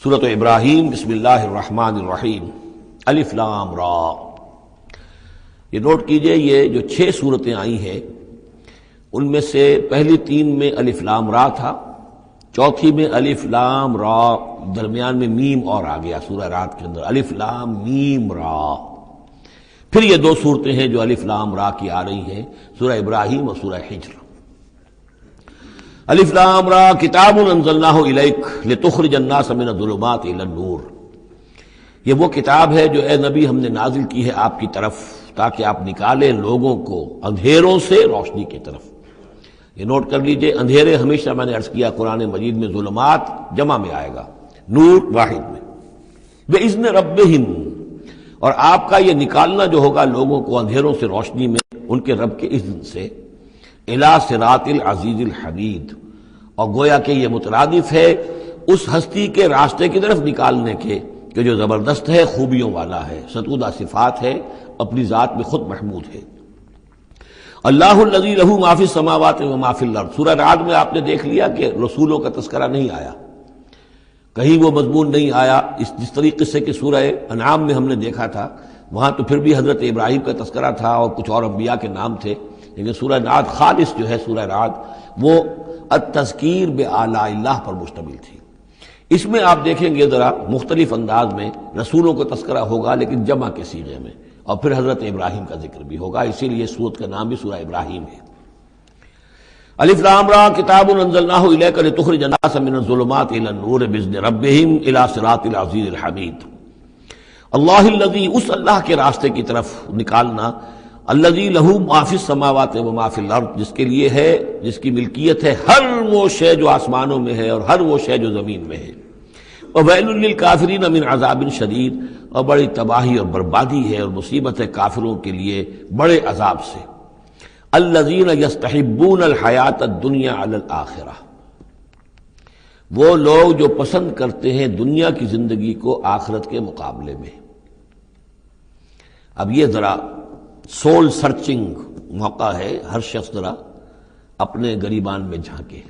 سورۃ ابراہیم بسم اللہ الرحمن الرحیم الف لام را۔ یہ نوٹ کیجئے، یہ جو 6 صورتیں آئی ہیں ان میں سے پہلی 3 میں الف لام را تھا، چوتھی میں الف لام را، درمیان میں میم اور آ گیا سورہ رات کے اندر الف لام میم را۔ پھر یہ 2 صورتیں ہیں جو الف لام را کی آ رہی ہیں، سورہ ابراہیم اور سورہ حجر۔ الف لام را کتاب انزلناہ الیک لتخرج الناس من الظلمات الی النور۔ یہ وہ کتاب ہے جو اے نبی ہم نے نازل کی ہے آپ کی طرف تاکہ آپ نکالیں لوگوں کو اندھیروں سے روشنی کی طرف۔ یہ نوٹ کر لیجئے، اندھیرے ہمیشہ میں نے عرض کیا قرآن مجید میں ظلمات جمع میں آئے گا، نور واحد میں۔ بِإِذْنِ رَبِّهِمْ، اور آپ کا یہ نکالنا جو ہوگا لوگوں کو اندھیروں سے روشنی میں ان کے رب کے اذن سے، الی صراط العزیز الحمید، اور گویا کہ یہ مترادف ہے اس ہستی کے راستے کی طرف نکالنے کے کہ جو زبردست ہے، خوبیوں والا ہے، ستودہ صفات ہے، اپنی ذات میں خود محمود ہے۔ اللہ الذی لہ ما فی السماوات و ما فی الارض۔ سورہ رعد میں آپ نے دیکھ لیا کہ رسولوں کا تذکرہ نہیں آیا، کہیں وہ مضمون نہیں آیا جس طریقے سے کہ سورہ انعام میں ہم نے دیکھا تھا، وہاں تو پھر بھی حضرت ابراہیم کا تذکرہ تھا اور کچھ اور انبیاء کے نام تھے، لیکن سورہ رعد خالص جو ہے سورہ رعد وہ التذکیر بآلاء اللہ پر مشتمل تھی۔ اس میں آپ دیکھیں گے ذرا مختلف انداز میں رسولوں کا تذکرہ ہوگا لیکن جمع کے صیغے میں، اور پھر حضرت ابراہیم کا ذکر بھی ہوگا، اسی لیے سورت کا نام بھی سورہ ابراہیم ہے۔ الف لام را کتاب انزلناہ الیک لتخرج الناس من الظلمات الی النور باذن ربہم الی صراط العزیز الحمید۔ اللہ الذی، اس اللہ کے راستے کی طرف نکالنا، الذی لہ ما فی السماوات و ما فی الارض، جس کے لیے ہے، جس کی ملکیت ہے ہر وہ شے جو آسمانوں میں ہے اور ہر وہ شے جو زمین میں ہے۔ وویل للکافرین من عذاب شدید، اور بڑی تباہی اور بربادی ہے اور مصیبت ہے کافروں کے لیے بڑے عذاب سے۔ الذین یستحبون الحیات الدنیا علی الآخرہ، وہ لوگ جو پسند کرتے ہیں دنیا کی زندگی کو آخرت کے مقابلے میں۔ اب یہ ذرا سول سرچنگ موقع ہے، ہر شخص ذرا اپنے گریبان میں جھانکے،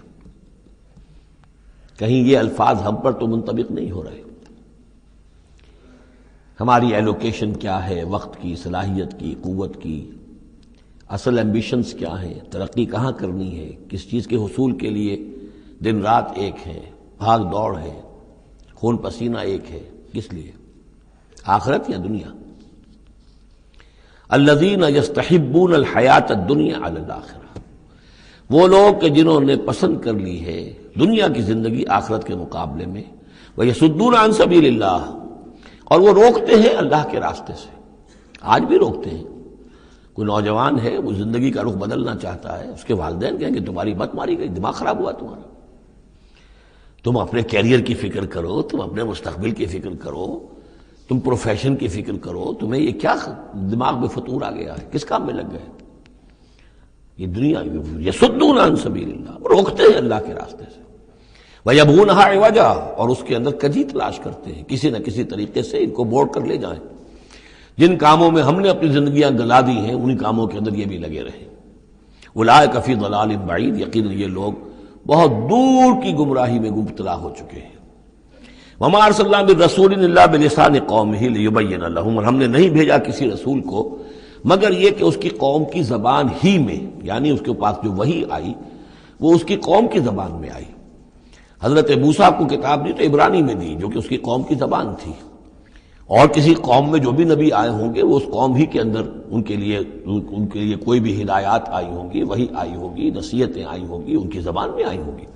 کہیں یہ الفاظ ہم پر تو منطبق نہیں ہو رہے۔ ہماری ایلوکیشن کیا ہے، وقت کی، صلاحیت کی، قوت کی، اصل ایمبیشنز کیا ہیں، ترقی کہاں کرنی ہے، کس چیز کے حصول کے لیے دن رات ایک ہے، بھاگ دوڑ ہے، خون پسینہ ایک ہے، کس لیے؟ آخرت یا دنیا؟ الذین یستحبون الحیات الدنیا علی الآخرہ، وہ لوگ کہ جنہوں نے پسند کر لی ہے دنیا کی زندگی آخرت کے مقابلے میں، ویصدون عن سبیل اللہ، اور وہ روکتے ہیں اللہ کے راستے سے۔ آج بھی روکتے ہیں۔ کوئی نوجوان ہے، وہ زندگی کا رخ بدلنا چاہتا ہے، اس کے والدین کہیں کہ تمہاری مت ماری گئی، دماغ خراب ہوا تمہارا، تم اپنے کیریئر کی فکر کرو، تم اپنے مستقبل کی فکر کرو، تم پروفیشن کی فکر کرو، تمہیں یہ کیا دماغ میں فطور آ گیا ہے، کس کام میں لگ گئے؟ یہ دنیا یصدون عن سبیل اللہ، وہ روکتے ہیں اللہ کے راستے سے۔ وَيَبْغُونَهَا عِوَجًا، اور اس کے اندر کجی تلاش کرتے ہیں، کسی نہ کسی طریقے سے ان کو موڑ کر لے جائیں۔ جن کاموں میں ہم نے اپنی زندگیاں گلا دی ہیں انہی کاموں کے اندر یہ بھی لگے رہے۔ اولئک فی ضلال بعید، یقیناً یہ لوگ بہت دور کی گمراہی میں مبتلا ہو چکے ہیں۔ وما ارسلنا من رسول الا بلسان قومہ لیبین لہم، اور ہم نے نہیں بھیجا کسی رسول کو مگر یہ کہ اس کی قوم کی زبان ہی میں، یعنی اس کے پاس جو وحی آئی وہ اس کی قوم کی زبان میں آئی۔ حضرت موسیٰ کو کتاب دی تو عبرانی میں دی جو کہ اس کی قوم کی زبان تھی، اور کسی قوم میں جو بھی نبی آئے ہوں گے وہ اس قوم ہی کے اندر ان کے لیے کوئی بھی ہدایات آئی ہوں گی، وحی آئی ہوگی، نصیحتیں آئی ہوں گی، ان کی زبان میں آئی ہوں گی،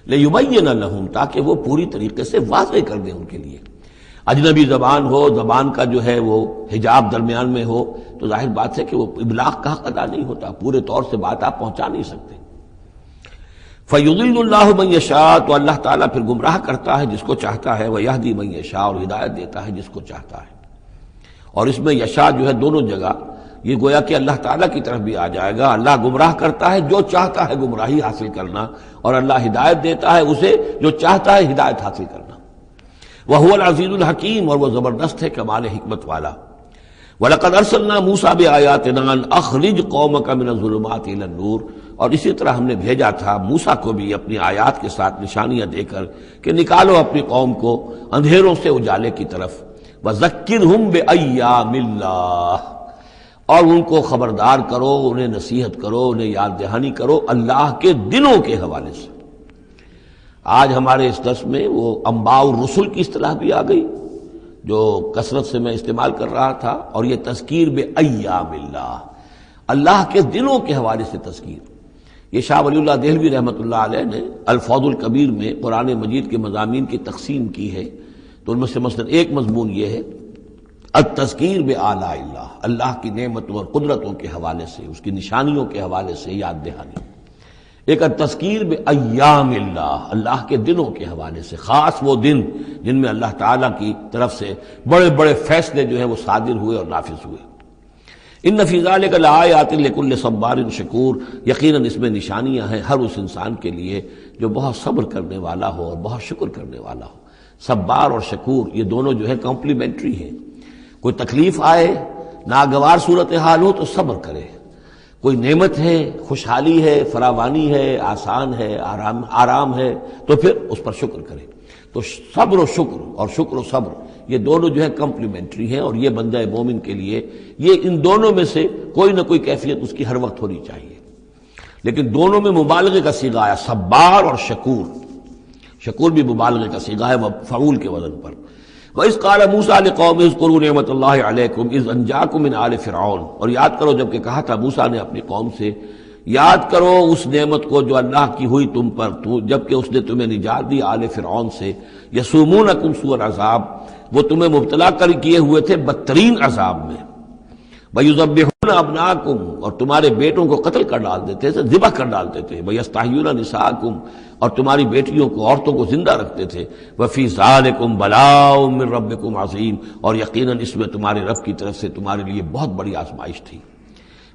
لیبین لہم، تاکہ وہ پوری طریقے سے واضح کر دیں ان کے لیے۔ اجنبی زبان ہو، زبان کا جو ہے وہ حجاب درمیان میں ہو تو ظاہر بات ہے کہ وہ ابلاغ کا حق ادا نہیں ہوتا، پورے طور سے بات آپ پہنچا نہیں سکتے۔ فَيُضِلُّ اللَّهُ مَن يَشَاءُ، تو اللہ تعالیٰ پھر گمراہ کرتا ہے جس کو چاہتا ہے، وَيَهْدِي مَن يَشَاءُ، اور ہدایت دیتا ہے جس کو چاہتا ہے۔ اور اس میں یشاء جو ہے دونوں جگہ یہ گویا کہ اللہ تعالیٰ کی طرف بھی آ جائے گا۔ اللہ گمراہ کرتا ہے جو چاہتا ہے گمراہی حاصل کرنا، اور اللہ ہدایت دیتا ہے اسے جو چاہتا ہے ہدایت حاصل کرنا۔ وَهُوَ الْعَزِيزُ الْحَكِيمُ، اور وہ زبردست ہے کمال حکمت والا۔ وَلَقَدْ أَرْسَلْنَا مُوسَىٰ بِآيَاتِنَا أَنْ أَخْرِجْ قَوْمَكَ مِنَ الظُّلُمَاتِ إِلَى النُّورِ، اور اسی طرح ہم نے بھیجا تھا موسیٰ کو بھی اپنی آیات کے ساتھ نشانیاں دے کر کہ نکالو اپنی قوم کو اندھیروں سے اجالے کی طرف، وَذَكِّرْهُمْ بِأَيَّامِ اللَّهِ، اور ان کو خبردار کرو، انہیں نصیحت کرو، انہیں یاد دہانی کرو اللہ کے دنوں کے حوالے سے۔ آج ہمارے اس درس میں وہ انباء الرسل کی اصطلاح بھی آ گئی جو کثرت سے میں استعمال کر رہا تھا، اور یہ تذکیر بِأَيَّامِ اللَّهِ، اللہ کے دنوں کے حوالے سے تذکیر۔ یہ شاہ ولی اللہ دہلوی رحمۃ اللہ علیہ نے الفوض الکبیر میں قرآن مجید کے مضامین کی تقسیم کی ہے، تو ان میں سے مثلا ایک مضمون یہ ہے التذکیر بآلاء اللہ، اللہ کی نعمتوں اور قدرتوں کے حوالے سے، اس کی نشانیوں کے حوالے سے یاد دہانی۔ ایک التذکیر بایام اللہ، اللہ کے دنوں کے حوالے سے، خاص وہ دن جن میں اللہ تعالیٰ کی طرف سے بڑے بڑے فیصلے جو ہیں وہ صادر ہوئے اور نافذ ہوئے۔ ان فی ذلک لآیات لکل صبار شکور، یقیناً اس میں نشانیاں ہیں ہر اس انسان کے لیے جو بہت صبر کرنے والا ہو اور بہت شکر کرنے والا ہو۔ صبار اور شکور یہ دونوں جو ہے کمپلیمنٹری ہیں۔ کوئی تکلیف آئے، ناگوار صورتحال ہو تو صبر کرے، کوئی نعمت ہے، خوشحالی ہے، فراوانی ہے، آسان ہے، آرام ہے تو پھر اس پر شکر کرے۔ تو صبر و شکر اور شکر و صبر یہ دونوں جو ہے کمپلیمنٹری ہیں، اور یہ بندہ مومن کے لیے یہ ان دونوں میں سے کوئی نہ کوئی کیفیت اس کی ہر وقت ہونی چاہیے۔ لیکن دونوں میں مبالغے کا صیغہ آیا، صبار اور شکور۔ شکور بھی مبالغے کا صیغہ ہے مفعول کے وزن پر۔ وَإِذْ قَالَ مُوسَىٰ لِقَوْمِهِ اذْكُرُوا نِعْمَتَ اللَّهِ عَلَيْكُمْ إِذْ أَنجَاكُم مِّنْ آلِ فِرْعَوْنَ، اور یاد کرو جب کہ کہا تھا موسیٰ نے اپنی قوم سے، یاد کرو اس نعمت کو جو اللہ کی ہوئی تم پر، جب کہ اس نے تمہیں نجات دی آل فرعون سے، یسومونکم سوء العذاب، وہ تمہیں مبتلا کر کیے ہوئے تھے بدترین عذاب میں، وَيُذَبِّحُونَ أَبْنَاءَكُمْ، اور تمہارے بیٹوں کو قتل کر ڈال دیتے تھے، ذبح کر ڈالتے تھے، وَيَسْتَحْيُونَ نِسَاءَكُمْ، اور تمہاری بیٹیوں کو، عورتوں کو زندہ رکھتے تھے، وَفِي ذَلِكُمْ بَلَاءٌ مِّن رَبِّكُمْ عَظِيمٌ، اور یقیناً اس میں تمہارے رب کی طرف سے تمہارے لیے بہت بڑی آزمائش تھی۔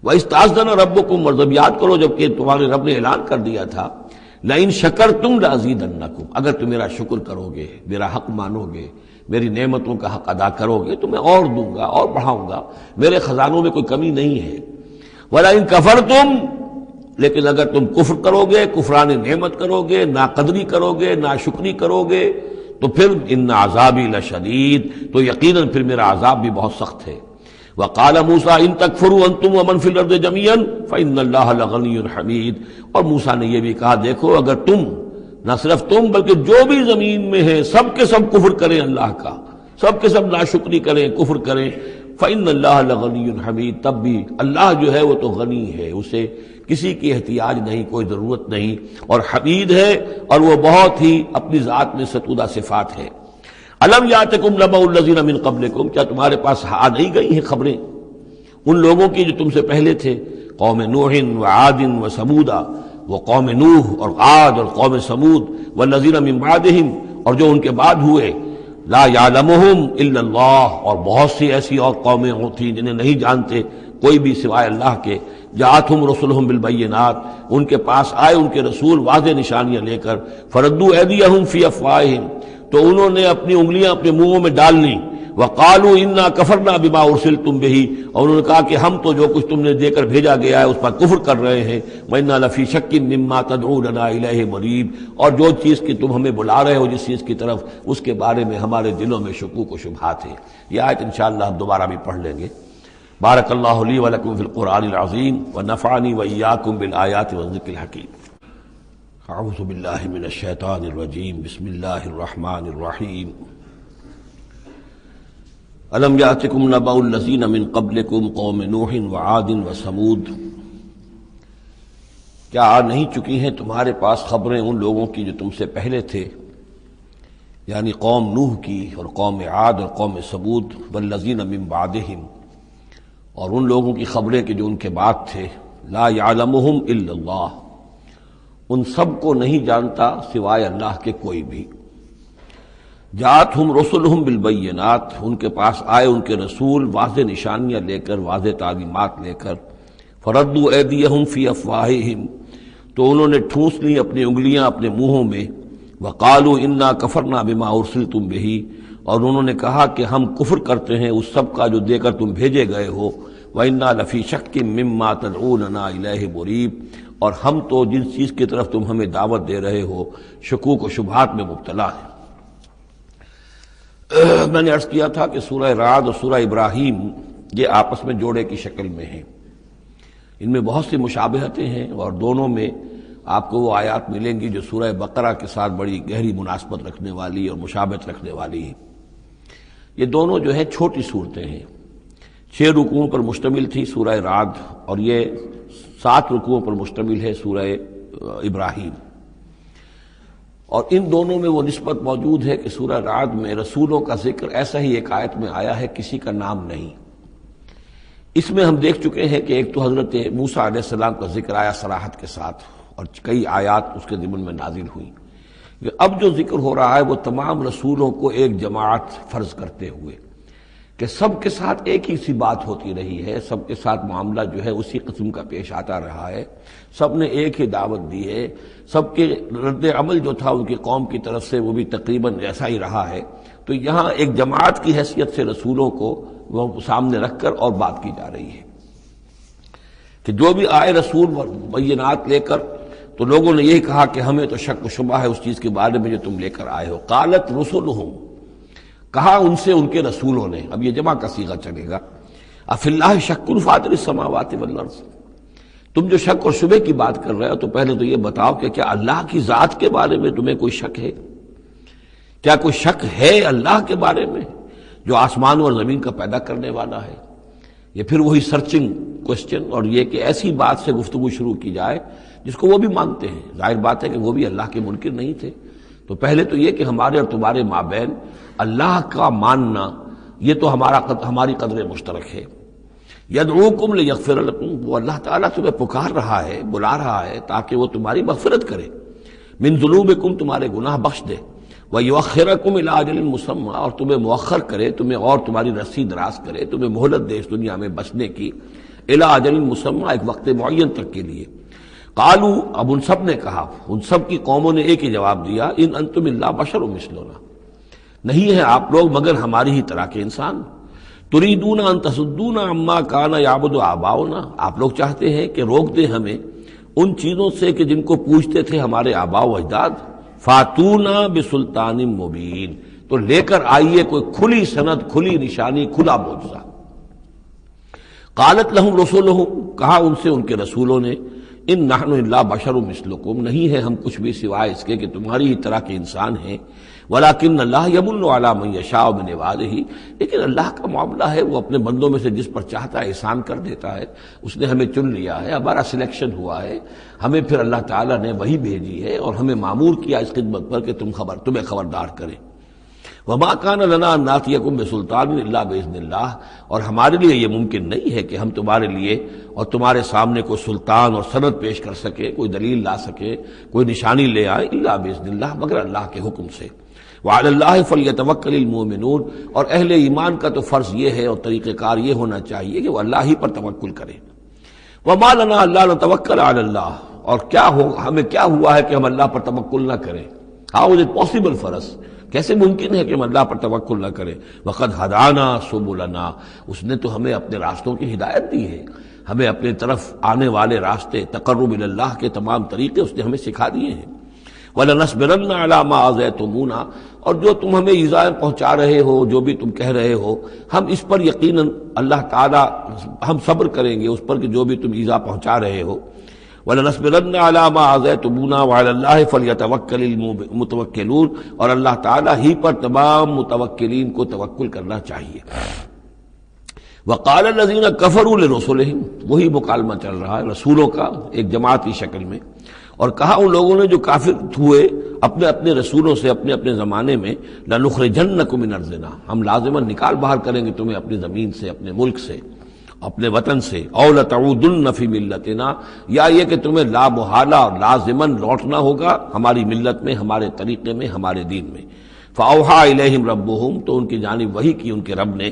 وَإِسْتَأْذَنَ رَبُّكُمْ، اور جب یاد کرو جب کہ تمہارے رب نے اعلان کر دیا تھا، لَئِن شَكَرْتُمْ لَأَزِيدَنَّكُمْ، اگر تم میرا شکر کرو گے، میرا حق مانو گے، میری نعمتوں کا حق ادا کرو گے تو میں اور دوں گا اور بڑھاؤں گا، میرے خزانوں میں کوئی کمی نہیں ہے۔ وَلَئِن كَفَرْتُمْ، لیکن اگر تم کفر کرو گے، کفران نعمت کرو گے، ناقدری کرو گے، ناشکری کرو گے، تو پھر ان عذابی لشدید، تو یقیناً پھر میرا عذاب بھی بہت سخت ہے۔ وقال موسیٰ ان تکفروا انتم ومن فی الارض جميعا فإن اللہ لغنی حمید، اور موسیٰ نے یہ بھی کہا دیکھو اگر تم، نہ صرف تم بلکہ جو بھی زمین میں ہیں سب کے سب کفر کریں اللہ کا، سب کے سب ناشکری کریں، کفر کریں، فإن اللہ لغنی حمید، تب بھی اللہ جو ہے وہ تو غنی ہے، اسے کسی کی احتیاج نہیں، کوئی ضرورت نہیں، اور حمید ہے، اور وہ بہت ہی اپنی ذات میں ستودہ صفات ہے۔ الم یاتکم نبأ الذین من قبلکم، کیا تمہارے پاس آ نہیں گئی ہیں خبریں ان لوگوں کی جو تم سے پہلے تھے، قوم نوح وعاد وثمود، وہ قوم نوح اور عاد اور قوم ثمود، والذین من بعدہم، اور جو ان کے بعد ہوئے، لا یعلمہم الا اللہ، اور بہت سی ایسی اور قومیں تھیں جنہیں نہیں جانتے کوئی بھی سوائے اللہ کے، جاءتہم رسلہم بالبینات، ان کے پاس آئے ان کے رسول واضح نشانیاں لے کر، فردوا ایدیہم فی افواہہم، تو انہوں نے اپنی انگلیاں اپنے منہوں میں ڈال لیں، وقالوا انا کفرنا بما ارسلتم به، اور انہوں نے کہا کہ ہم تو جو کچھ تم نے دے کر بھیجا گیا ہے اس پر کفر کر رہے ہیں، وَإِنَّا لَفِي شَكٍّ مِّمَّا تَدْعُونَنَا إِلَيْهِ مُرِيبٍ، اور جو چیز کی تم ہمیں بلا رہے ہو جس چیز کی طرف، اس کے بارے میں ہمارے دلوں میں شکوک و شبہات ہیں۔ یہ آیت انشاءاللہ ہم دوبارہ بھی پڑھ لیں گے۔ بارک اللہ لی ولکم فی القرآن العظیم ونفعنی وإیاکم بالآیات والذکر الحکیم۔ اعوذ باللہ من الشیطان الرجیم، بسم اللہ الرحمن الرحیم۔ الم یاتکم نبأ الذین من قبلکم قوم نوح وعاد وثمود، کیا آ نہیں چکی ہیں تمہارے پاس خبریں ان لوگوں کی جو تم سے پہلے تھے، یعنی قوم نوح کی اور قوم عاد اور قوم ثمود، والذین من بعدہم، اور ان لوگوں کی خبریں کہ جو ان کے بعد تھے، لا یعلمہم الا اللہ، ان سب کو نہیں جانتا سوائے اللہ کے کوئی بھی۔ جاءتہم رسلہم بالبینات، ان کے پاس آئے ان کے رسول واضح نشانیاں لے کر، واضح تعلیمات لے کر، فردوا ایدیہم فی افواہہم، تو انہوں نے ٹھونس لی اپنی انگلیاں اپنے منہوں میں، وقالوا انا کفرنا بما ارسلتم بہ، اور انہوں نے کہا کہ ہم کفر کرتے ہیں اس سب کا جو دے کر تم بھیجے گئے ہو، وَإِنَّا لَفِي شَكٍّ مِّمَّا تَدْعُونَنَا إِلَيْهِ مُرِيبٍ، اور ہم تو جس چیز کی طرف تم ہمیں دعوت دے رہے ہو شکوک و شبہات میں مبتلا ہیں۔ میں نے عرض کیا تھا کہ سورہ رعد اور سورہ ابراہیم یہ آپس میں جوڑے کی شکل میں ہیں، ان میں بہت سی مشابہتیں ہیں، اور دونوں میں آپ کو وہ آیات ملیں گی جو سورہ بقرہ کے ساتھ بڑی گہری مناسبت رکھنے والی اور مشابہت رکھنے والی ہیں۔ یہ دونوں جو ہے چھوٹی صورتیں ہیں، 6 رکوعوں پر مشتمل تھی سورہ رعد، اور یہ 7 رکوعوں پر مشتمل ہے سورہ ابراہیم، اور ان دونوں میں وہ نسبت موجود ہے کہ سورہ رعد میں رسولوں کا ذکر ایسا ہی ایک آیت میں آیا ہے، کسی کا نام نہیں۔ اس میں ہم دیکھ چکے ہیں کہ ایک تو حضرت موسیٰ علیہ السلام کا ذکر آیا صراحت کے ساتھ، اور کئی آیات اس کے ضمن میں نازل ہوئی۔ اب جو ذکر ہو رہا ہے وہ تمام رسولوں کو ایک جماعت فرض کرتے ہوئے کہ سب کے ساتھ ایک ہی سی بات ہوتی رہی ہے، سب کے ساتھ معاملہ جو ہے اسی قسم کا پیش آتا رہا ہے، سب نے ایک ہی دعوت دی ہے، سب کے رد عمل جو تھا ان کی قوم کی طرف سے وہ بھی تقریباً ایسا ہی رہا ہے۔ تو یہاں ایک جماعت کی حیثیت سے رسولوں کو وہ سامنے رکھ کر اور بات کی جا رہی ہے کہ جو بھی آئے رسول بینات لے کر، تو لوگوں نے یہی کہا کہ ہمیں تو شک و شبہ ہے اس چیز کے بارے میں جو تم لے کر آئے ہو۔ قالت رسلہم، کہا ان سے ان کے رسولوں نے، اب یہ جمع کا صیغہ چلے گا، افی اللہ شک فاطر السماوات والارض، تم جو شک اور شبہ کی بات کر رہے ہو تو پہلے تو یہ بتاؤ کہ کیا اللہ کی ذات کے بارے میں تمہیں کوئی شک ہے؟ کیا کوئی شک ہے اللہ کے بارے میں جو آسمان اور زمین کا پیدا کرنے والا ہے؟ یہ پھر وہی سرچنگ کوشچن، اور یہ کہ ایسی بات سے گفتگو شروع کی جائے جس کو وہ بھی مانتے ہیں۔ ظاہر بات ہے کہ وہ بھی اللہ کے منکر نہیں تھے، تو پہلے تو یہ کہ ہمارے اور تمہارے مابین اللہ کا ماننا یہ تو ہماری قدر مشترک ہے۔ یدعوکم لیغفر لکم، وہ اللہ تعالیٰ تمہیں پکار رہا ہے، بلا رہا ہے تاکہ وہ تمہاری مغفرت کرے، من ذنوبکم، تمہارے گناہ بخش دے، وَيُؤَخِّرَكُمْ إِلَىٰ أَجَلٍ مُّسَمًّى، اور تمہیں مؤخر کرے، تمہیں اور تمہاری رسی دراز کرے، تمہیں مہلت دے اس دنیا میں بچنے کی، إِلَىٰ أَجَلٍ مُّسَمًّى، ایک وقت معین تک کے لیے۔ قالوا، اب ان سب نے کہا، ان سب کی قوموں نے ایک ہی جواب دیا، ان انتم الا بشر مثلنا، نہیں ہیں آپ لوگ مگر ہماری ہی طرح کے انسان، تريدون ان تصدونا عما كان يعبد آباؤنا، آپ لوگ چاہتے ہیں کہ روک دیں ہمیں ان چیزوں سے کہ جن کو پوجتے تھے ہمارے آباء و اجداد، فاتونا بسلطان مبین، تو لے کر آئیے کوئی کھلی سند، کھلی نشانی، کھلا معجزہ۔ قالت لہم رسولہم، کہا ان سے ان کے رسولوں نے، ان نحن الا بشر مثلکم، نہیں ہے ہم کچھ بھی سوائے اس کے کہ تمہاری ہی طرح کے انسان ہیں، ولکن اللہ یمن علی من یشاء من عبادہ، لیکن اللہ کا معاملہ ہے وہ اپنے بندوں میں سے جس پر چاہتا ہے احسان کر دیتا ہے۔ اس نے ہمیں چن لیا ہے، ہمارا سلیکشن ہوا ہے، ہمیں پھر اللہ تعالیٰ نے وہی بھیجی ہے اور ہمیں مامور کیا اس خدمت پر کہ تمہیں خبردار کریں۔ وما کان لنا ان ناتیکم بسلطان الا باذن اللہ، اور ہمارے لیے یہ ممکن نہیں ہے کہ ہم تمہارے لیے اور تمہارے سامنے کوئی سلطان اور سند پیش کر سکے، کوئی دلیل لا سکے، کوئی نشانی لے آئے، الا باذن اللہ، مگر اللہ کے حکم سے۔ وعلی اللہ فلیتوکل المؤمنون، اور اہل ایمان کا تو فرض یہ ہے اور طریقہ کار یہ ہونا چاہیے کہ وہ اللہ ہی پر توکل کرے۔ وما لنا الا نتوکل علی اللہ، اور ہمیں کیا ہوا ہے کہ ہم اللہ پر توکل نہ کریں؟ How is it possible for us, کیسے ممکن ہے کہ ہم اللہ پر توکل نہ کریں؟ وقد ہدانا سبلنا، اس نے تو ہمیں اپنے راستوں کی ہدایت دی ہے، ہمیں اپنے طرف آنے والے راستے، تقرب الی اللہ کے تمام طریقے اس نے ہمیں سکھا دیے ہیں۔ وَلَنَصْبِرَنَّ عَلَىٰ مَا آذَيْتُمُونَا، اور جو تم ہمیں ایذائیں پہنچا رہے ہو، جو بھی تم کہہ رہے ہو، ہم اس پر یقیناً اللہ تعالیٰ ہم صبر کریں گے اس پر کہ جو بھی تم ایذا پہنچا رہے ہو۔ وَلَنَصْبِرَنَّ عَلَىٰ مَا آذَيْتُمُونَا وَعَلَى اللَّهِ فَلْيَتَوَكَّلِ الْمُتَوَكِّلُونَ، اور اللہ تعالیٰ ہی پر تمام متوکلین کو توکل کرنا چاہیے۔ وَقَالَ الَّذِينَ كَفَرُوا لِرُسُلِهِمْ، وہی مکالمہ چل رہا ہے رسولوں کا ایک جماعت کی شکل میں، اور کہا ان لوگوں نے جو کافر ہوئے اپنے اپنے رسولوں سے اپنے اپنے زمانے میں، لَنُخْرِجَنَّكُم مِّنْ أَرْضِنَا، ہم لازماً نکال باہر کریں گے تمہیں اپنی زمین سے، اپنے ملک سے، اپنے وطن سے، أَوْ لَتَعُودُنَّ فِي مِلَّتِنَا، یا یہ کہ تمہیں لا محالہ اور لازماً لوٹنا ہوگا ہماری ملت میں، ہمارے طریقے میں، ہمارے دین میں۔ فَأَوْحَىٰ إِلَيْهِمْ رَبُّهُمْ، تو ان کی جانب وحی کی ان کے رب نے،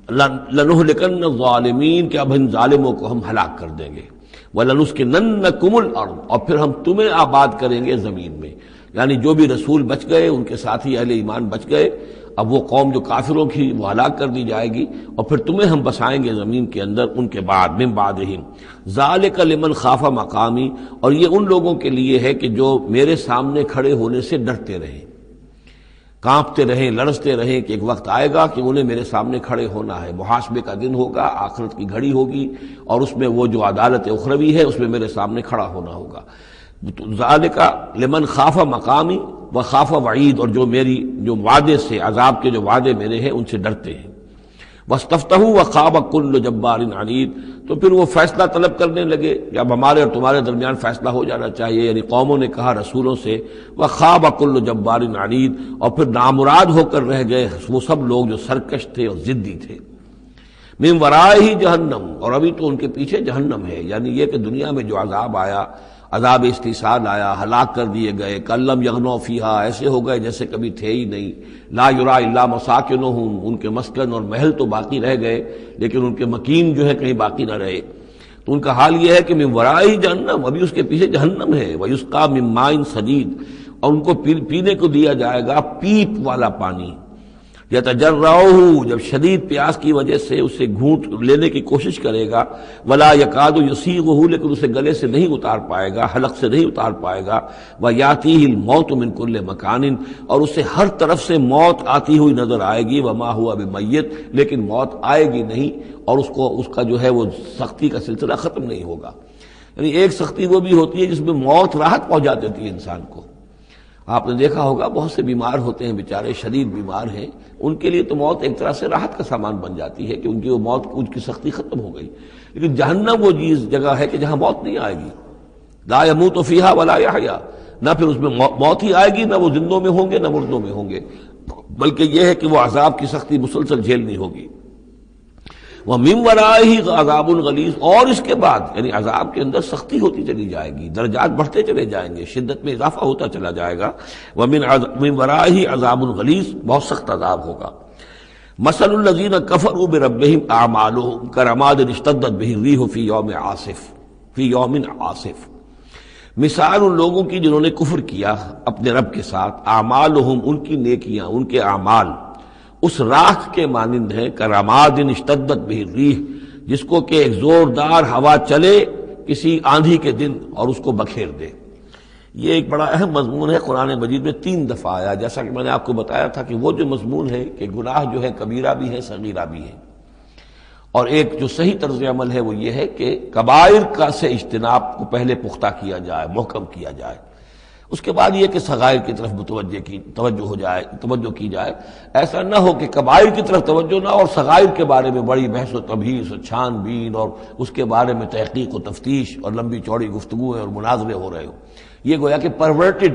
لَنُهْلِكَنَّ الظَّالِمِينَ، کہ اب ان ظالموں کو ہم ہلاک کر دیں گے، وَلَنُسْكِنَنَّكُمُ الْأَرْضَ، اور پھر ہم تمہیں آباد کریں گے زمین میں، یعنی جو بھی رسول بچ گئے، ان کے ساتھی اہل ایمان بچ گئے، اب وہ قوم جو کافروں کی وہ ہلاک کر دی جائے گی، اور پھر تمہیں ہم بسائیں گے زمین کے اندر ان کے بعد، من بعدہم ذالک لمن خاف مقامی، اور یہ ان لوگوں کے لیے ہے کہ جو میرے سامنے کھڑے ہونے سے ڈرتے رہیں، کانپتے رہیں، لرزتے رہیں کہ ایک وقت آئے گا کہ انہیں میرے سامنے کھڑے ہونا ہے، محاسبے کا دن ہوگا، آخرت کی گھڑی ہوگی، اور اس میں وہ جو عدالت اخروی ہے اس میں میرے سامنے کھڑا ہونا ہوگا۔ ذالک لمن خاف مقامی و خاف وعید، اور جو میری جو وعدے سے، عذاب کے جو وعدے میرے ہیں ان سے ڈرتے ہیں۔ واستفتحوا وخاب کل جبار عنید، تو پھر وہ فیصلہ طلب کرنے لگے، جب ہمارے اور تمہارے درمیان فیصلہ ہو جانا چاہیے، یعنی قوموں نے کہا رسولوں سے، وخاب کل جبار عنید، اور پھر نامراد ہو کر رہ گئے وہ سب لوگ جو سرکش تھے اور ضدی تھے۔ من ورائہ جہنم، اور ابھی تو ان کے پیچھے جہنم ہے، یعنی یہ کہ دنیا میں جو عذاب آیا، عذاب استحصال آیا، ہلاک کر دیے گئے، کلم یغنوا فیہا، ایسے ہو گئے جیسے کبھی تھے ہی نہیں، لا یرا الا مساکنہم، ان کے مسکن اور محل تو باقی رہ گئے لیکن ان کے مکین جو ہے کہیں باقی نہ رہے۔ تو ان کا حال یہ ہے کہ من ورائہ جہنم، ابھی اس کے پیچھے جہنم ہے، ویسقا من ماء صدید، اور ان کو پینے کو دیا جائے گا پیپ والا پانی، یتجرعہ، جب شدید پیاس کی وجہ سے اسے گھونٹ لینے کی کوشش کرے گا، ولا یکاد یسیغہ، لیکن اسے گلے سے نہیں اتار پائے گا، حلق سے نہیں اتار پائے گا، ویاتیہ الموت من کل مکان، اور اسے ہر طرف سے موت آتی ہوئی نظر آئے گی، وما ہوا بمیت، لیکن موت آئے گی نہیں، اور اس کا جو ہے وہ سختی کا سلسلہ ختم نہیں ہوگا۔ یعنی ایک سختی وہ بھی ہوتی ہے جس میں موت راحت پہنچا دیتی ہے انسان کو۔ آپ نے دیکھا ہوگا بہت سے بیمار ہوتے ہیں بیچارے، شدید بیمار ہیں، ان کے لیے تو موت ایک طرح سے راحت کا سامان بن جاتی ہے کہ ان کی وہ موت، ان کی سختی ختم ہو گئی۔ لیکن جہنم وہ چیز جگہ ہے کہ جہاں موت نہیں آئے گی، لا یموت فیہا ولا یحیا، نہ پھر اس میں موت ہی آئے گی، نہ وہ زندوں میں ہوں گے نہ مردوں میں ہوں گے، بلکہ یہ ہے کہ وہ عذاب کی سختی مسلسل جھیلنی ہوگی۔ وَمِن وَرَائِهِ عَذَابٌ غَلِيظٌ، اور اس کے بعد یعنی عذاب کے اندر سختی ہوتی چلی جائے گی، درجات بڑھتے چلے جائیں گے، شدت میں اضافہ ہوتا چلا جائے گا۔ وَمِن وَرَائِهِ عَذَابٌ غَلِيظٌ، بہت سخت عذاب ہوگا۔ مَثَلُ الَّذِينَ كَفَرُوا بِرَبِّهِمْ أَعْمَالُهُمْ كَرَمَادٍ اشْتَدَّتْ بِهِ الرِّيحُ فِي يَوْمٍ عَاصِفٍ، مثال ان لوگوں کی جنہوں نے کفر کیا اپنے رب کے ساتھ، اعمالہم، ان کی نیکیاں، ان کے اعمال اس راکھ کے مانند ہے، کراماد اشتدت بہ الریح، جس کو کہ ایک زوردار ہوا چلے کسی آندھی کے دن اور اس کو بکھیر دے۔ یہ ایک بڑا اہم مضمون ہے، قرآن مجید میں 3 دفعہ آیا، جیسا کہ میں نے آپ کو بتایا تھا کہ وہ جو مضمون ہے کہ گناہ جو ہے کبیرہ بھی ہے صغیرہ بھی ہے، اور ایک جو صحیح طرز عمل ہے وہ یہ ہے کہ کبائر کا سے اجتناب کو پہلے پختہ کیا جائے، محکم کیا جائے، اس کے بعد یہ کہ صغائر کی طرف توجہ کی جائے۔ ایسا نہ ہو کہ کبائر کی طرف توجہ نہ اور صغائر کے بارے میں بڑی بحث و تبحیث اور چھان بین اور اس کے بارے میں تحقیق و تفتیش اور لمبی چوڑی گفتگویں اور مناظرے ہو رہے ہو۔ یہ گویا کہ پرورٹڈ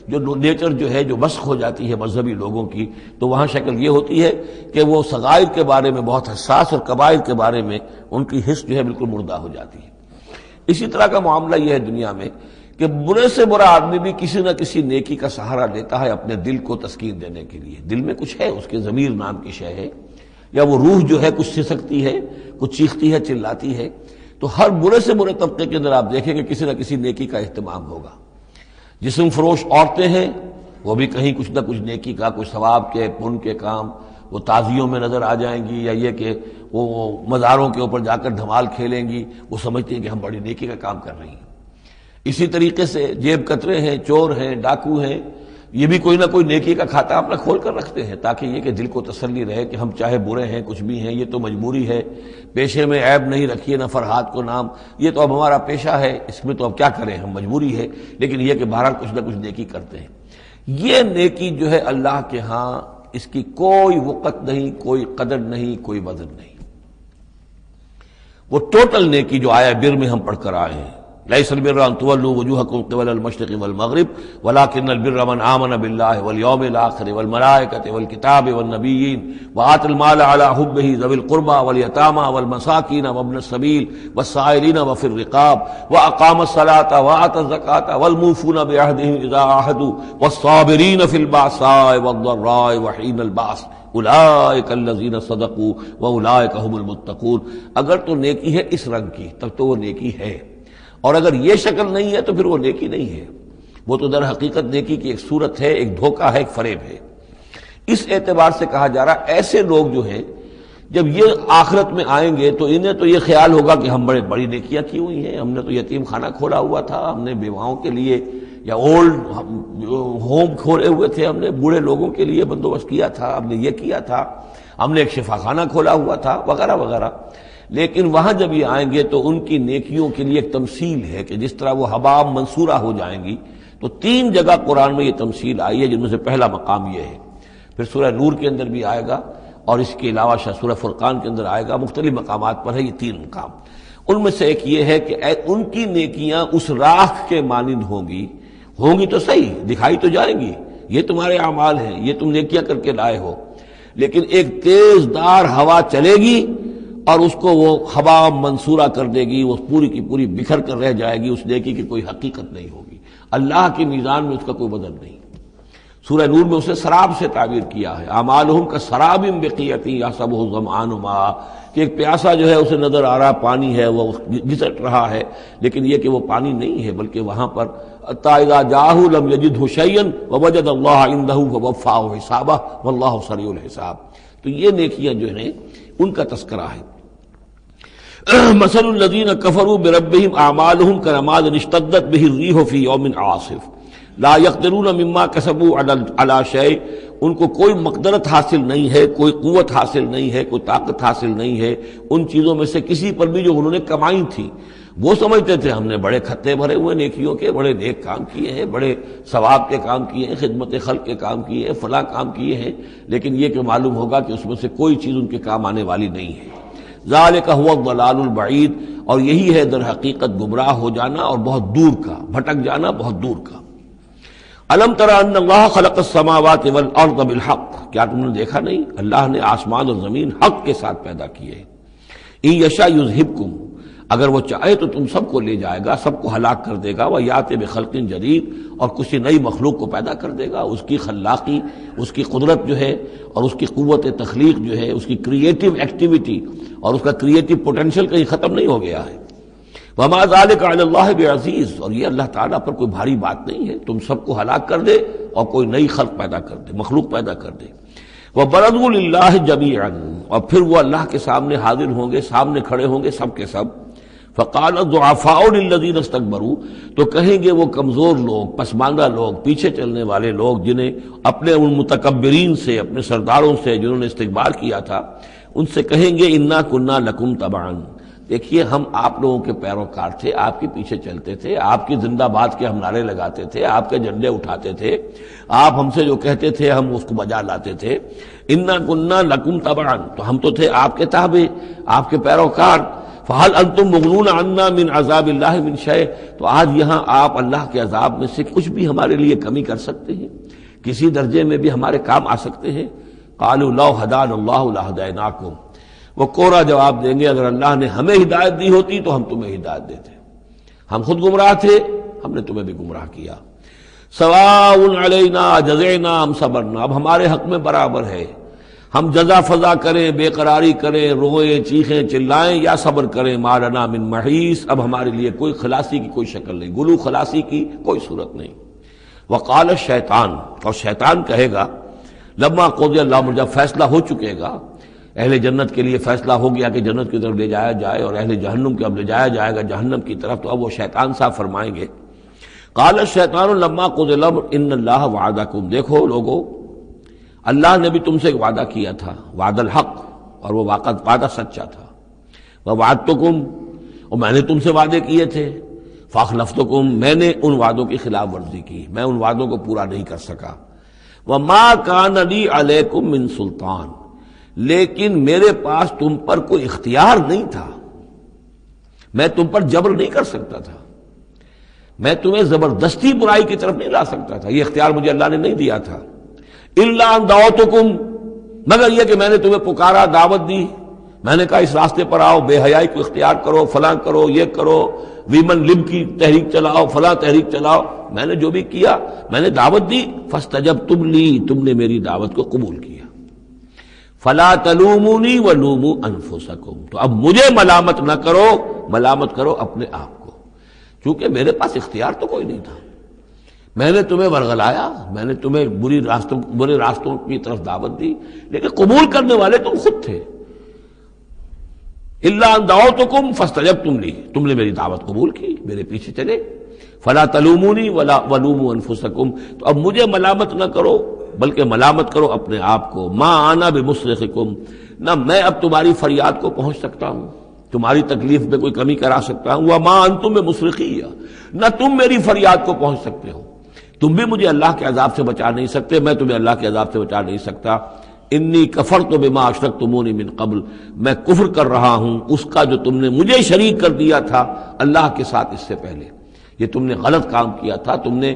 جو نیچر جو ہے، جو مسخ ہو جاتی ہے مذہبی لوگوں کی، تو وہاں شکل یہ ہوتی ہے کہ وہ صغائر کے بارے میں بہت حساس اور کبائر کے بارے میں ان کی حس جو ہے بالکل مردہ ہو جاتی ہے۔ اسی طرح کا معاملہ یہ ہے دنیا میں کہ برے سے برا آدمی بھی کسی نہ کسی نیکی کا سہارا لیتا ہے اپنے دل کو تسکین دینے کے لیے۔ دل میں کچھ ہے، اس کے ضمیر نام کی شے ہے، یا وہ روح جو ہے کچھ سسکتی ہے، کچھ چیختی ہے، چلاتی ہے، تو ہر برے سے برے طبقے کے اندر آپ دیکھیں کہ کسی نہ کسی نیکی کا اہتمام ہوگا۔ جسم فروش عورتیں ہیں، وہ بھی کہیں کچھ نہ کچھ نیکی کا، کچھ ثواب کے، پن کے کام وہ تعزیوں میں نظر آ جائیں گی، یا یہ کہ وہ مزاروں کے اوپر جا کر دھمال کھیلیں گی، وہ سمجھتی ہیں کہ ہم بڑی نیکی کا کام کر رہی ہیں۔ اسی طریقے سے جیب کترے ہیں، چور ہیں، ڈاکو ہیں، یہ بھی کوئی نہ کوئی نیکی کا کھاتا اپنا کھول کر رکھتے ہیں، تاکہ یہ کہ دل کو تسلی رہے کہ ہم چاہے برے ہیں، کچھ بھی ہیں، یہ تو مجبوری ہے، پیشے میں عیب نہیں رکھیے نہ فرحات کو نام، یہ تو اب ہمارا پیشہ ہے، اس میں تو اب کیا کریں، ہم مجبوری ہے، لیکن یہ کہ بہرحال کچھ نہ کچھ نیکی کرتے ہیں۔ یہ نیکی جو ہے اللہ کے ہاں اس کی کوئی وقت نہیں، کوئی قدر نہیں، کوئی وزن نہیں۔ وہ ٹوٹل نیکی جو آیا بر میں ہم پڑھ کر آئے ہیں، ليس البر أن تولوا وجوهكم قبل المشرق والمغرب ولكن البر من آمن بالله واليوم الآخر والملائكة والكتاب والنبيين وآتى المال على حبه ذوي القربى واليتامى والمساكين وابن السبيل والسائلين وفي الرقاب وأقام الصلاة وآتى الزكاة والموفون بعهدهم إذا عاهدوا والصابرين في البأساء والضراء وحين البأس اولئک الذین صدقوا واولئک هم المتقون۔ اگر تو نیکی ہے اس رنگ کی تب تو وہ نیکی ہے، اور اگر یہ شکل نہیں ہے تو پھر وہ نیکی نہیں ہے، وہ تو در حقیقت نیکی کی ایک صورت ہے، ایک دھوکہ ہے، ایک فریب ہے۔ اس اعتبار سے کہا جا رہا ایسے لوگ جو ہیں جب یہ آخرت میں آئیں گے تو انہیں تو یہ خیال ہوگا کہ ہم بڑی نیکیاں کی ہوئی ہیں، ہم نے تو یتیم خانہ کھولا ہوا تھا، ہم نے بیواؤں کے لیے یا اولڈ ہوم کھولے ہوئے تھے، ہم نے بوڑھے لوگوں کے لیے بندوبست کیا تھا، ہم نے یہ کیا تھا، ہم نے ایک شفا خانہ کھولا ہوا تھا وغیرہ وغیرہ۔ لیکن وہاں جب یہ آئیں گے تو ان کی نیکیوں کے لیے ایک تمثیل ہے کہ جس طرح وہ حباء منصورہ ہو جائیں گی۔ تو 3 جگہ قرآن میں یہ تمثیل آئی ہے، جن میں سے پہلا مقام یہ ہے، پھر سورہ نور کے اندر بھی آئے گا، اور اس کے علاوہ سورہ فرقان کے اندر آئے گا، مختلف مقامات پر ہے یہ 3 مقام۔ ان میں سے ایک یہ ہے کہ ان کی نیکیاں اس راکھ کے مانند ہوں گی تو صحیح، دکھائی تو جائیں گی، یہ تمہارے اعمال ہیں، یہ تم نیکیاں کر کے لائے ہو، لیکن ایک تیز دار ہوا چلے گی اور اس کو وہ ہوا منصورہ کر دے گی، وہ پوری کی پوری بکھر کر رہ جائے گی، اس نیکی کی کوئی حقیقت نہیں ہوگی، اللہ کی میزان میں اس کا کوئی وزن نہیں۔ سورہ نور میں اسے سراب سے تعبیر کیا ہے، اعمالہم کسراب بقیعۃ یحسبہ الظمآن ماء، کہ ایک پیاسا جو ہے اسے نظر آ رہا پانی ہے، وہ گھسٹ رہا ہے، لیکن یہ کہ وہ پانی نہیں ہے، بلکہ وہاں پر حتیٰ اذا جاءہ لم یجدہ شیئا ووجد اللہ عندہ فوفاہ حسابہ واللہ سریع الحساب۔ تو یہ نیکیاں جو ہیں ان کا تذکرہ ہے۔ مثل الذین کفروا بربہم اعمالہم کرماد اشتدت بہ الریح فی یوم عاصف لا یقدرون مما کسبوا علی شیء، ان کو کوئی مقدرت حاصل نہیں ہے، کوئی قوت حاصل نہیں ہے، کوئی طاقت حاصل نہیں ہے ان چیزوں میں سے کسی پر بھی جو انہوں نے کمائی تھی۔ وہ سمجھتے تھے ہم نے بڑے کھتے بھرے ہوئے نیکیوں کے، بڑے نیک کام کیے ہیں، بڑے ثواب کے کام کیے ہیں، خدمت خلق کے کام کیے ہیں، فلاں کام کیے ہیں، لیکن یہ کہ معلوم ہوگا کہ اس میں سے کوئی چیز ان کے کام آنے والی نہیں ہے۔ ذالک هو الضلال البعید، اور یہی ہے در حقیقت گمراہ ہو جانا اور بہت دور کا، بھٹک جانا بہت دور کا۔ الم تر ان اللہ خلق السماوات والارض بالحق، کیا تم نے دیکھا نہیں اللہ نے آسمان اور زمین حق کے ساتھ پیدا کیے ہیں۔ ان یشاء یذہبکم، اگر وہ چاہے تو تم سب کو لے جائے گا، سب کو ہلاک کر دے گا، ویات بخلق جدید، اور کسی نئی مخلوق کو پیدا کر دے گا۔ اس کی خلاقی، اس کی قدرت جو ہے اور اس کی قوت تخلیق جو ہے، اس کی کریٹو ایکٹیویٹی اور اس کا کریٹو پوٹینشیل کہیں ختم نہیں ہو گیا ہے۔ وما ذلک علی اللہ بعزیز، اور یہ اللہ تعالیٰ پر کوئی بھاری بات نہیں ہے، تم سب کو ہلاک کر دے اور کوئی نئی خلق پیدا کر دے، مخلوق پیدا کر دے۔ وبرزوا للہ جمیعا، اور پھر وہ اللہ کے سامنے حاضر ہوں گے، سامنے کھڑے ہوں گے سب کے سب۔ فقال الضعفاء للذین استکبروا، تو کہیں گے وہ کمزور لوگ، پسماندہ لوگ، پیچھے چلنے والے لوگ، جنہیں اپنے ان متکبرین سے، اپنے سرداروں سے جنہوں نے استکبار کیا تھا، ان سے کہیں گے انا کنا لکم تبعا، دیکھیے ہم آپ لوگوں کے پیروکار تھے، آپ کے پیچھے چلتے تھے، آپ کی زندہ باد کے ہم نعرے لگاتے تھے، آپ کے جھنڈے اٹھاتے تھے، آپ ہم سے جو کہتے تھے ہم اس کو بجا لاتے تھے۔ انا کنا لکم تبعا، تو ہم تو تھے آپ کے تابع، آپ کے پیروکار۔ فہل انتم مغنون عنا من عذاب اللہ من شیء، تو آج یہاں آپ اللہ کے عذاب میں سے کچھ بھی ہمارے لیے کمی کر سکتے ہیں، کسی درجے میں بھی ہمارے کام آ سکتے ہیں؟ قالوا لو ہدانا اللہ لہدیناکم، وہ کوڑا جواب دیں گے اگر اللہ نے ہمیں ہدایت دی ہوتی تو ہم تمہیں ہدایت دیتے، ہم خود گمراہ تھے، ہم نے تمہیں بھی گمراہ کیا۔ سواء علینا جزعنا ام صبرنا، اب ہمارے حق میں برابر ہے، ہم جزا فضا کریں، بے قراری کریں، روئیں، چیخیں، چلائیں یا صبر کریں، ما لنا من محیص، اب ہمارے لیے کوئی خلاصی کی کوئی شکل نہیں، گلو خلاصی کی کوئی صورت نہیں۔ وقال الشیطان، اور شیطان کہے گا لما قضی الامر، جب فیصلہ ہو چکے گا، اہل جنت کے لیے فیصلہ ہو گیا کہ جنت کی طرف لے جایا جائے اور اہل جہنم کے اب لے جایا جائے گا جہنم کی طرف، تو اب وہ شیطان صاحب فرمائیں گے قال الشیطان لما قضی الامر ان اللہ وعدکم، دیکھو لوگو اللہ نے بھی تم سے ایک وعدہ کیا تھا، وعد الحق، اور وہ وعدہ سچا تھا۔ ووعدتکم، اور میں نے تم سے وعدے کیے تھے، فاخلفتکم، میں نے ان وعدوں کی خلاف ورزی کی، میں ان وعدوں کو پورا نہیں کر سکا۔ وما کان لی علیکم من سلطان، لیکن میرے پاس تم پر کوئی اختیار نہیں تھا، میں تم پر جبر نہیں کر سکتا تھا، میں تمہیں زبردستی برائی کی طرف نہیں لا سکتا تھا، یہ اختیار مجھے اللہ نے نہیں دیا تھا۔ الا ان دعوتکم، مگر یہ کہ میں نے تمہیں پکارا، دعوت دی، میں نے کہا اس راستے پر آؤ، بے حیائی کو اختیار کرو، فلاں کرو، یہ کرو، ویمن لب کی تحریک چلاؤ، فلاں تحریک چلاؤ، میں نے جو بھی کیا میں نے دعوت دی، فاستجبتم لی، تم نے میری دعوت کو قبول کیا۔ فلا تلومونی ولوموا انفسکم، تو اب مجھے ملامت نہ کرو، ملامت کرو اپنے آپ کو، کیونکہ میرے پاس اختیار تو کوئی نہیں تھا، میں نے تمہیں ورغلایا، میں نے تمہیں برے راستوں کی طرف دعوت دی، لیکن قبول کرنے والے تم خود تھے۔ الا ان دعوتکم فاستجبتم لی، تم نے میری دعوت قبول کی، میرے پیچھے چلے۔ فلا تلومونی ولا ولوموا انفسکم، تو اب مجھے ملامت نہ کرو بلکہ ملامت کرو اپنے آپ کو۔ ما انا بمصرخکم، نہ میں اب تمہاری فریاد کو پہنچ سکتا ہوں، تمہاری تکلیف میں کوئی کمی کرا سکتا ہوں۔ وما انتم بمصرخی، نہ تم میری فریاد کو پہنچ سکتے ہو، تم بھی مجھے اللہ کے عذاب سے بچا نہیں سکتے، میں تمہیں اللہ کے عذاب سے بچا نہیں سکتا۔ انی کفرت بما اشرکتمونی من قبل، میں کفر کر رہا ہوں اس کا جو تم نے مجھے شریک کر دیا تھا اللہ کے ساتھ اس سے پہلے۔ یہ تم نے غلط کام کیا تھا، تم نے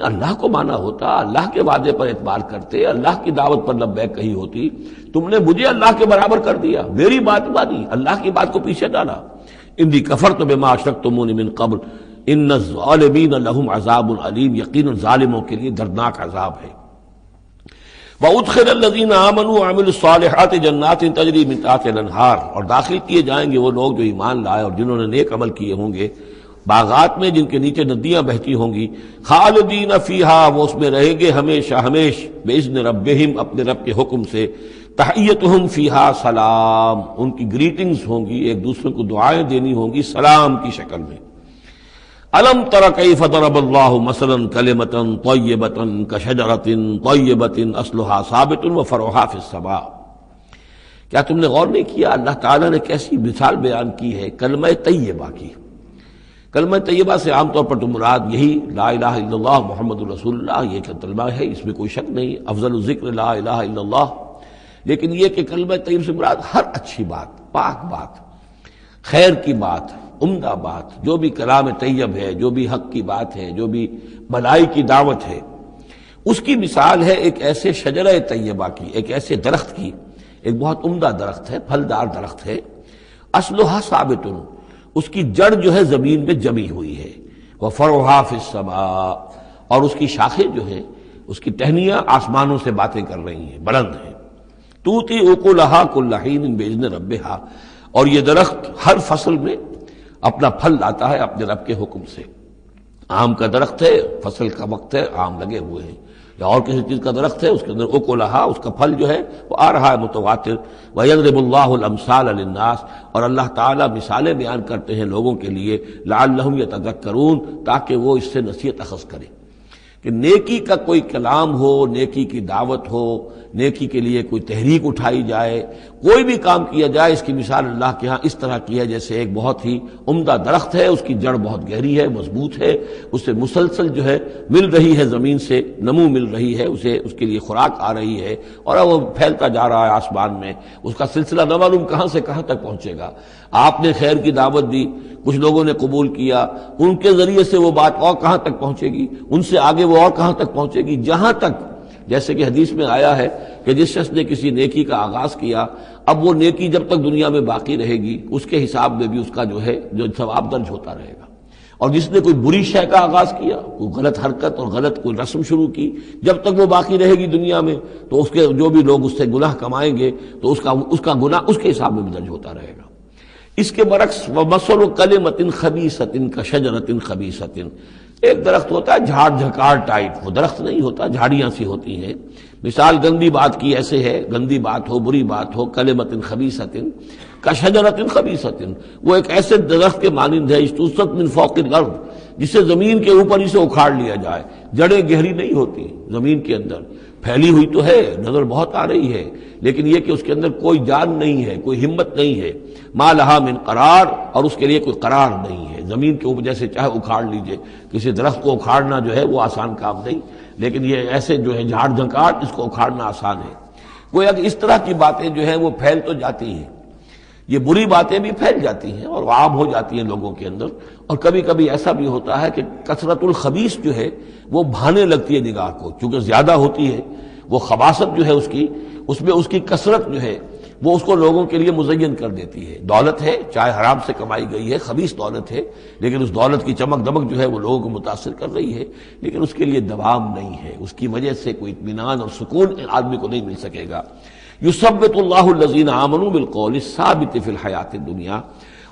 اللہ کو مانا ہوتا، اللہ کے وعدے پر اعتبار کرتے، اللہ کی دعوت پر لبیک کہی ہوتی، تم نے مجھے اللہ کے برابر کر دیا، میری بات مانی، اللہ کی بات کو پیچھے ڈالا۔ انی کفرت بما اشرکتمونی من قبل ان الظالمین لہم عذاب علیم، یقینا ظالموں کے لیے دردناک عذاب ہے۔ وَأُدْخِلَ الَّذِينَ آمَنُوا وَعَمِلُوا الصَّالِحَاتِ جَنَّاتٍ تَجْرِي مِن تحتها الْأَنْهَارُ، اور داخل کیے جائیں گے وہ لوگ جو ایمان لائے اور جنہوں نے نیک عمل کیے ہوں گے، باغات میں جن کے نیچے ندیاں بہتی ہوں گی، خالدین فیہا، وہ اس میں رہیں گے ہمیشہ ہمیش، بِإِذْنِ رَبِّهِمْ، اپنے رب کے حکم سے، تحیتہم فیہا سلام، ان کی گریٹنگز ہوں گی، ایک دوسرے کو دعائیں دینی ہوں گی سلام کی شکل میں۔ الم تر کیف ضرب اللہ مثلا کلمۃ طیبۃ کشجرۃ طیبۃ اصلھا ثابت وفرعھا فی السماء، کیا تم نے غور نہیں کیا اللہ تعالیٰ نے کیسی مثال بیان کی ہے کلمہ طیبہ کی۔ کلمہ طیبہ سے عام طور پر تو مراد یہی لا الہ الا اللہ محمد رسول اللہ، یہ کلمہ ہے، اس میں کوئی شک نہیں، افضل الذکر لا الہ الا اللہ، لیکن یہ کہ کلمہ طیب سے مراد ہر اچھی بات، پاک بات، خیر کی بات، عمدہ بات، جو بھی کلام طیب ہے، جو بھی حق کی بات ہے، جو بھی بھلائی کی دعوت ہے، اس کی مثال ہے ایک ایسے شجرہ طیبہ کی، ایک ایسے درخت کی، ایک بہت عمدہ درخت ہے، پھلدار درخت ہے، اصلھا ثابت، اس کی جڑ جو ہے زمین میں جمی ہوئی ہے، وفرعھا فی السماء، اور اس کی شاخیں جو ہیں، اس کی ٹہنیاں آسمانوں سے باتیں کر رہی ہیں، بلند ہیں۔ تؤتی اکلھا کل حین باذن ربھا، اور یہ درخت ہر فصل میں اپنا پھل لاتا ہے اپنے رب کے حکم سے۔ آم کا درخت ہے، فصل کا وقت ہے، آم لگے ہوئے ہیں، یا اور کسی چیز کا درخت ہے، اس کے اندر اکلھا، اس کا پھل جو ہے وہ آ رہا ہے متواتر۔ وَيَضْرِبُ اللَّهُ الْأَمْثَالَ لِلنَّاسِ، اور اللہ تعالیٰ مثالیں بیان کرتے ہیں لوگوں کے لیے، لَعَلَّهُمْ يَتَذَكَّرُونَ، تاکہ وہ اس سے نصیحت اخذ کریں کہ نیکی کا کوئی کلام ہو، نیکی کی دعوت ہو، نیکی کے لیے کوئی تحریک اٹھائی جائے، کوئی بھی کام کیا جائے، اس کی مثال اللہ کے ہاں اس طرح کی ہے جیسے ایک بہت ہی عمدہ درخت ہے، اس کی جڑ بہت گہری ہے، مضبوط ہے، اس سے مسلسل جو ہے مل رہی ہے، زمین سے نمو مل رہی ہے، اسے اس کے لیے خوراک آ رہی ہے، اور وہ پھیلتا جا رہا ہے آسمان میں، اس کا سلسلہ نہ معلوم کہاں سے کہاں تک پہنچے گا۔ آپ نے خیر کی دعوت دی، کچھ لوگوں نے قبول کیا، ان کے ذریعے سے وہ بات اور کہاں تک پہنچے گی، ان سے آگے وہ اور کہاں تک پہنچے گی، جہاں تک، جیسے کہ حدیث میں آیا ہے کہ جس شخص نے کسی نیکی کا آغاز کیا، اب وہ نیکی جب تک دنیا میں باقی رہے گی اس کے حساب میں بھی اس کا جو ہے جو ثواب درج ہوتا رہے گا، اور جس نے کوئی بری شے کا آغاز کیا، کوئی غلط حرکت اور غلط کوئی رسم شروع کی، جب تک وہ باقی رہے گی دنیا میں تو اس کے جو بھی لوگ اس سے گناہ کمائیں گے تو اس کا گناہ اس کے حساب میں بھی درج ہوتا رہے گا۔ اس کے برعکس وَمَثَلُ كَلِمَةٍ خَبِيثَةٍ كَشَجَرَةٍ خَبِيثَةٍ، ایک درخت ہوتا ہے جھاڑ جھکار ٹائپ، وہ درخت نہیں ہوتا، جھاڑیاں سی ہوتی ہیں۔ مثال گندی بات کی ایسے ہے، گندی بات ہو، بری بات ہو، کلمۃ خبیثۃ کشجرۃ خبیثۃ، وہ ایک ایسے درخت کے مانند ہے اجتثت من فوق الارض، جسے زمین کے اوپر اسے اکھاڑ لیا جائے، جڑیں گہری نہیں ہوتی، زمین کے اندر پھیلی ہوئی تو ہے، نظر بہت آ رہی ہے، لیکن یہ کہ اس کے اندر کوئی جان نہیں ہے، کوئی ہمت نہیں ہے، ما لہا من قرار، اور اس کے لیے کوئی قرار نہیں ہے۔ زمین کے اوپر جیسے چاہے اکھاڑ لیجئے، کسی درخت کو اکھاڑنا جو ہے وہ آسان کام نہیں، لیکن یہ ایسے جو ہے جھاڑ جھنکار، اس کو اکھاڑنا آسان ہے۔ گویا کہ اس طرح کی باتیں جو ہیں وہ پھیل تو جاتی ہیں، یہ بری باتیں بھی پھیل جاتی ہیں اور عام ہو جاتی ہیں لوگوں کے اندر، اور کبھی کبھی ایسا بھی ہوتا ہے کہ کثرت الخبیث جو ہے وہ بھانے لگتی ہے نگاہ کو، چونکہ زیادہ ہوتی ہے وہ خباثت جو ہے اس میں اس کی کثرت جو ہے وہ اس کو لوگوں کے لیے مزین کر دیتی ہے۔ دولت ہے، چاہے حرام سے کمائی گئی ہے، خبیث دولت ہے، لیکن اس دولت کی چمک دمک جو ہے وہ لوگوں کو متاثر کر رہی ہے، لیکن اس کے لیے دوام نہیں ہے، اس کی وجہ سے کوئی اطمینان اور سکون آدمی کو نہیں مل سکے گا۔ یثبت اللہ الذین آمنوا بالقول الثابت فی الحیات الدنیا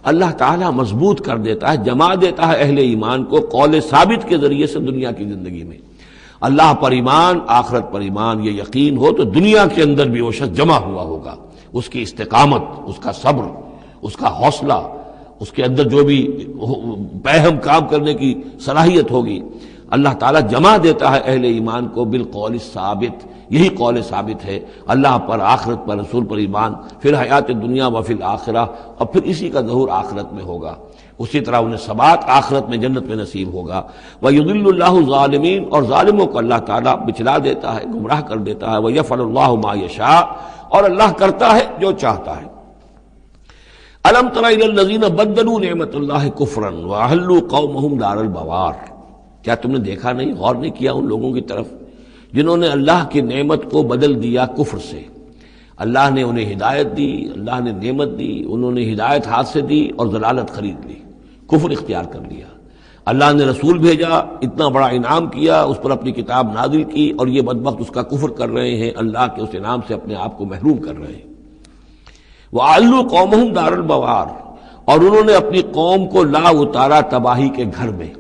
اللہ تعالیٰ مضبوط کر دیتا ہے، جما دیتا ہے اہل ایمان کو قول ثابت کے ذریعے سے دنیا کی زندگی میں۔ اللہ پر ایمان، آخرت پر ایمان، یہ یقین ہو تو دنیا کے اندر بھی وہ شخص جمع ہوا ہوگا۔ اس کی استقامت، اس کا صبر، اس کا حوصلہ، اس کے اندر جو بھی باہم کام کرنے کی صلاحیت ہوگی، اللہ تعالیٰ جمع دیتا ہے اہل ایمان کو بالقول ثابت۔ یہی قول ثابت ہے، اللہ پر، آخرت پر، رسول پر ایمان، پھر حیات دنیا و فی الآخرہ، اور پھر اسی کا ظہور آخرت میں ہوگا۔ اسی طرح انہیں ثبات آخرت میں جنت میں نصیب ہوگا۔ وَيُضِلُّ اللَّهُ الظَّالِمِينَ، اور ظالموں کو اللہ تعالیٰ بچلا دیتا ہے، گمراہ کر دیتا ہے۔ وَيَفْعَلُ اللَّهُ مَا يَشَاءُ، اور اللہ کرتا ہے جو چاہتا ہے۔ أَلَمْ تَرَ إِلَى الَّذِينَ بَدَّلُوا نِعْمَتَ اللَّهِ كُفْرًا وَأَحَلُّوا قَوْمَهُمْ دَارَ الْبَوَارِ، کیا تم نے دیکھا نہیں، غور نہیں کیا ان لوگوں کی طرف جنہوں نے اللہ کی نعمت کو بدل دیا کفر سے؟ اللہ نے انہیں ہدایت دی، اللہ نے نعمت دی، انہوں نے ہدایت ہاتھ سے دی اور ضلالت خرید لی، کفر اختیار کر لیا۔ اللہ نے رسول بھیجا، اتنا بڑا انعام کیا، اس پر اپنی کتاب نازل کی، اور یہ بدبخت اس کا کفر کر رہے ہیں، اللہ کے اس انعام سے اپنے آپ کو محروم کر رہے ہیں۔ وَأَحَلُّوا قَوْمَهُمْ دَارَ الْبَوَارِ، اور انہوں نے اپنی قوم کو لا اتارا تباہی کے گھر میں۔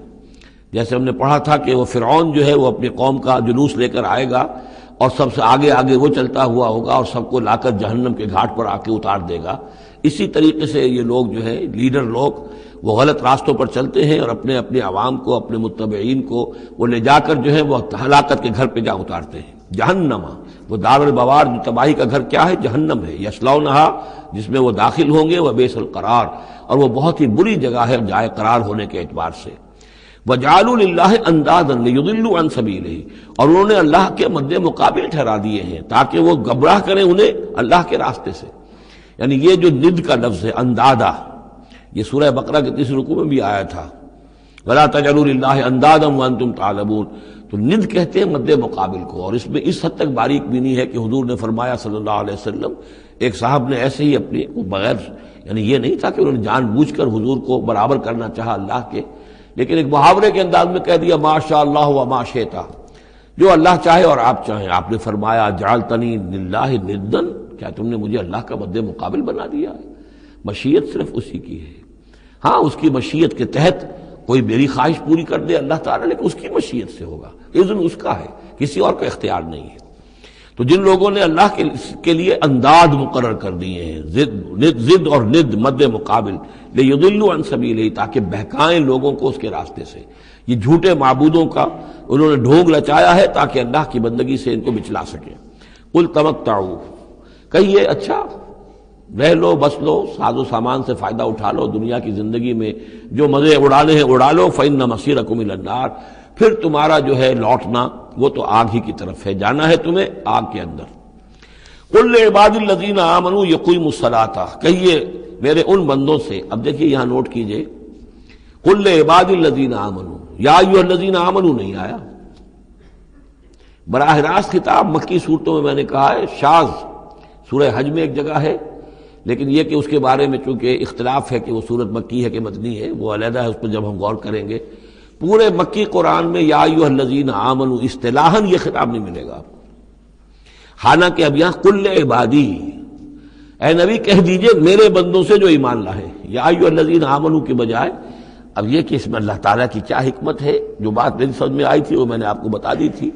جیسے ہم نے پڑھا تھا کہ وہ فرعون جو ہے وہ اپنی قوم کا جلوس لے کر آئے گا اور سب سے آگے آگے وہ چلتا ہوا ہوگا اور سب کو لا کر جہنم کے گھاٹ پر آ کے اتار دے گا۔ اسی طریقے سے یہ لوگ جو ہے لیڈر لوگ وہ غلط راستوں پر چلتے ہیں اور اپنے اپنے عوام کو، اپنے متبعین کو وہ لے جا کر جو ہے وہ ہلاکت کے گھر پہ جا اتارتے ہیں۔ جہنم، وہ دار البوار، جو تباہی کا گھر کیا ہے؟ جہنم ہے۔ یصلونھا، جس میں وہ داخل ہوں گے، وبئس القرار، اور وہ بہت ہی بری جگہ ہے جائے قرار ہونے کے اعتبار سے۔ وَجَعَلُوا لِلَّهِ أَندَادًا لِيُضِلُّوا عَن سَبِيلِهِ، اور انہوں نے اللہ کے مد مقابل ٹھہرا دیے ہیں تاکہ وہ گمراہ کریں انہیں اللہ کے راستے سے۔ یعنی یہ جو ند کا لفظ ہے اندادا، یہ سورہ بقرہ کے تیسرے رکوع میں بھی آیا تھا، وَلَا تَجْعَلُوا لِلَّهِ أَندَادًا وَأَنْتُمْ تَعْلَمُونَ، تو ند کہتے ہیں مد مقابل کو، اور اس میں اس حد تک باریک بینی ہے کہ حضور نے فرمایا صلی اللہ علیہ وسلم، ایک صاحب نے ایسے ہی اپنی بغیر، یعنی یہ نہیں تھا کہ انہوں نے جان بوجھ کر حضور کو برابر کرنا چاہا اللہ کے، لیکن ایک محاورے کے انداز میں کہہ دیا ما شاء اللہ و ما شئت، جو اللہ چاہے اور آپ چاہیں۔ آپ نے فرمایا جعلتنی للہ ندن، کیا تم نے مجھے اللہ کا مد مقابل بنا دیا ہے؟ مشیت صرف اسی کی ہے۔ ہاں، اس کی مشیت کے تحت کوئی میری خواہش پوری کر دے اللہ تعالیٰ، لیکن اس کی مشیت سے ہوگا، اذن اس کا ہے، کسی اور کا اختیار نہیں ہے۔ تو جن لوگوں نے اللہ کے لیے انداد مقرر کر دیے ہیں، ضد اور ند مد مقابل، لیضلوا عن سبیلہ، تاکہ بہکائیں لوگوں کو اس کے راستے سے، یہ جھوٹے معبودوں کا انہوں نے ڈھونگ رچایا ہے تاکہ اللہ کی بندگی سے ان کو بچلا سکیں۔ قل تمتعوا، کہیے اچھا رہ لو، بس لو، ساز و سامان سے فائدہ اٹھا لو، دنیا کی زندگی میں جو مزے اڑانے ہیں اڑا لو، فإن مصیرکم الی النار، پھر تمہارا جو ہے لوٹنا وہ تو آگ ہی کی طرف ہے، جانا ہے تمہیں آگ کے اندر۔ قل لعباد الذین آمنوا یقیموا الصلاۃ، کہیے میرے ان بندوں سے، اب دیکھیے یہاں نوٹ کیجئے، قل لعباد الذین آمنوا، یا ایھا الذین آمنوا نہیں آیا، براہ راست خطاب مکی صورتوں میں نے کہا ہے شاذ، سورہ حج میں ایک جگہ ہے، لیکن یہ کہ اس کے بارے میں چونکہ اختلاف ہے کہ وہ سورت مکی ہے کہ مدنی ہے، وہ علیحدہ ہے، اس پر جب ہم غور کریں گے۔ پورے مکی قرآن میں یا ایھا الذین آمنوا اصطلاحاً یہ خطاب نہیں ملے گا، حالانکہ اب یہاں قل عبادی، اے نبی کہہ دیجئے میرے بندوں سے جو ایمان لائے، یا ایھا الذین آمنوا کے بجائے اب یہ کہ اس میں اللہ تعالیٰ کی کیا حکمت ہے، جو بات میری سمجھ میں آئی تھی وہ میں نے آپ کو بتا دی تھی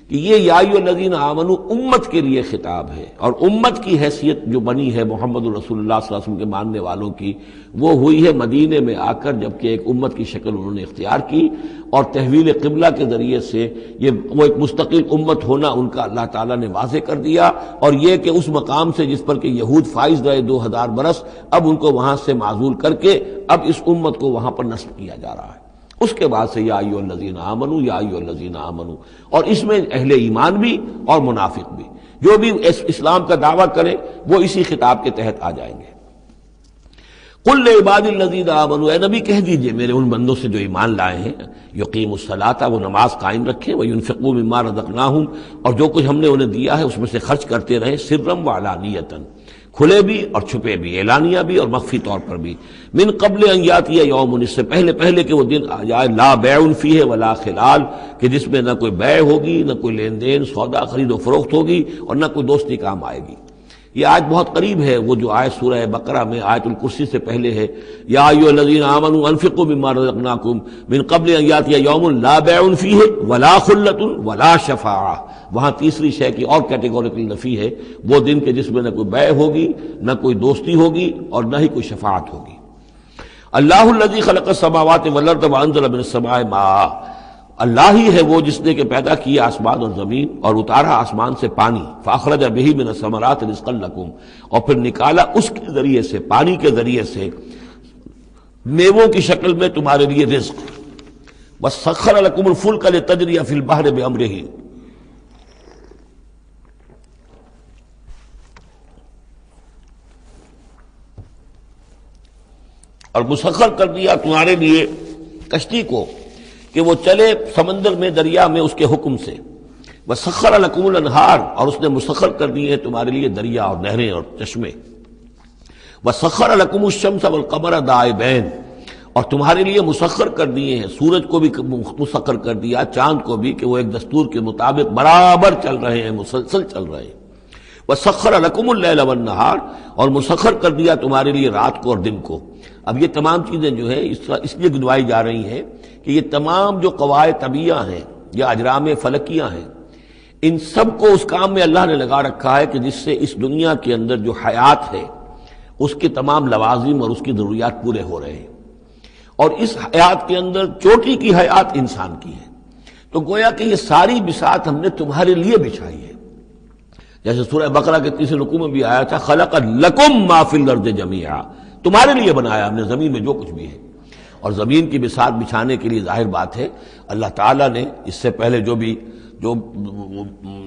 کہ یہ یا ایھا الذین آمنوا امت کے لیے خطاب ہے، اور امت کی حیثیت جو بنی ہے محمد رسول اللہ صلی اللہ علیہ وسلم کے ماننے والوں کی، وہ ہوئی ہے مدینے میں آ کر، جبکہ ایک امت کی شکل انہوں نے اختیار کی، اور تحویل قبلہ کے ذریعے سے یہ وہ ایک مستقل امت ہونا ان کا اللہ تعالیٰ نے واضح کر دیا، اور یہ کہ اس مقام سے جس پر کہ یہود فائز رہے 2000 برس، اب ان کو وہاں سے معزول کر کے اب اس امت کو وہاں پر نصب کیا جا رہا ہے۔ اس کے بعد سے یا ایھا الذین آمنوا، یا ایھا الذین آمنوا، اور اس میں اہل ایمان بھی اور منافق بھی، جو بھی اسلام کا دعویٰ کریں وہ اسی خطاب کے تحت آ جائیں گے۔ قل لعباد الذین آمنوا، اے نبی کہہ دیجئے میرے ان بندوں سے جو ایمان لائے ہیں، یقیموا الصلاۃ، وہ نماز قائم رکھیں، وینفقوا مما رزقناہم، اور جو کچھ ہم نے انہیں دیا ہے اس میں سے خرچ کرتے رہیں، سرا وعلانیۃ، کھلے بھی اور چھپے بھی، اعلانیہ بھی اور مخفی طور پر بھی، من قبل ان یاتی یوم، اس سے پہلے کہ وہ دن آ جائے، لا بیع فیہ ولا خلال، کہ جس میں نہ کوئی بیع ہوگی، نہ کوئی لین دین سودا خرید و فروخت ہوگی، اور نہ کوئی دوستی کام آئے گی۔ یہ آیت بہت قریب ہے وہ جو آیت سورہ بقرہ میں آیت الکرسی سے پہلے ہے، یا ایھا الذین آمنوا انفقوا مما رزقناکم من قبل ان یاتی یوم لا بیع فیہ ولا خلۃ ولا شفاعہ۔ وہاں تیسری شے کی اور کیٹیگوریکل نفی ہے، وہ دن کے جس میں نہ کوئی بیع ہوگی، نہ کوئی دوستی ہوگی، اور نہ ہی کوئی شفاعت ہوگی۔ اللہ الذی خلق السماوات والارض وانزل من السماء ماء، اللہ ہی ہے وہ جس نے کہ پیدا کیا آسمان اور زمین اور اتارا آسمان سے پانی، فاخرج بہ من الثمرات رزقا لکم، اور پھر نکالا اس کے ذریعے سے، پانی کے ذریعے سے میووں کی شکل میں تمہارے لیے رزق۔ وسخر لکم الفلک لتجری فی البحر بامرہ، اور مسخر کر دیا تمہارے لیے کشتی کو کہ وہ چلے سمندر میں، دریا میں اس کے حکم سے۔ وسخر لکم الانہار، اور اس نے مسخر کر دیے تمہارے لیے دریا اور نہریں اور چشمے۔ وسخر لکم الشمس والقمر دائبین، اور تمہارے لیے مسخر کر دیے ہیں، سورج کو بھی مسخر کر دیا، چاند کو بھی، کہ وہ ایک دستور کے مطابق برابر چل رہے ہیں، مسلسل چل رہے ہیں۔ وسخر لکم اللیل والنہار، اور مسخر کر دیا تمہارے لیے رات کو اور دن کو۔ اب یہ تمام چیزیں جو ہے اس لیے گنوائی جا رہی ہیں کہ یہ تمام جو قواعد طبیعہ ہیں یا اجرام فلکیہ ہیں، ان سب کو اس کام میں اللہ نے لگا رکھا ہے کہ جس سے اس دنیا کے اندر جو حیات ہے اس کے تمام لوازم اور اس کی ضروریات پورے ہو رہے ہیں، اور اس حیات کے اندر چوٹی کی حیات انسان کی ہے۔ تو گویا کہ یہ ساری بساط ہم نے تمہارے لیے بچھائی ہے، جیسے سورہ بقرہ کے تیسرے رکوع میں بھی آیا تھا، خلق لکم ما فی الارض جمیعا، تمہارے لیے بنایا ہم نے زمین میں جو کچھ بھی ہے۔ اور زمین کی بساط بچھانے کے لیے ظاہر بات ہے اللہ تعالیٰ نے اس سے پہلے جو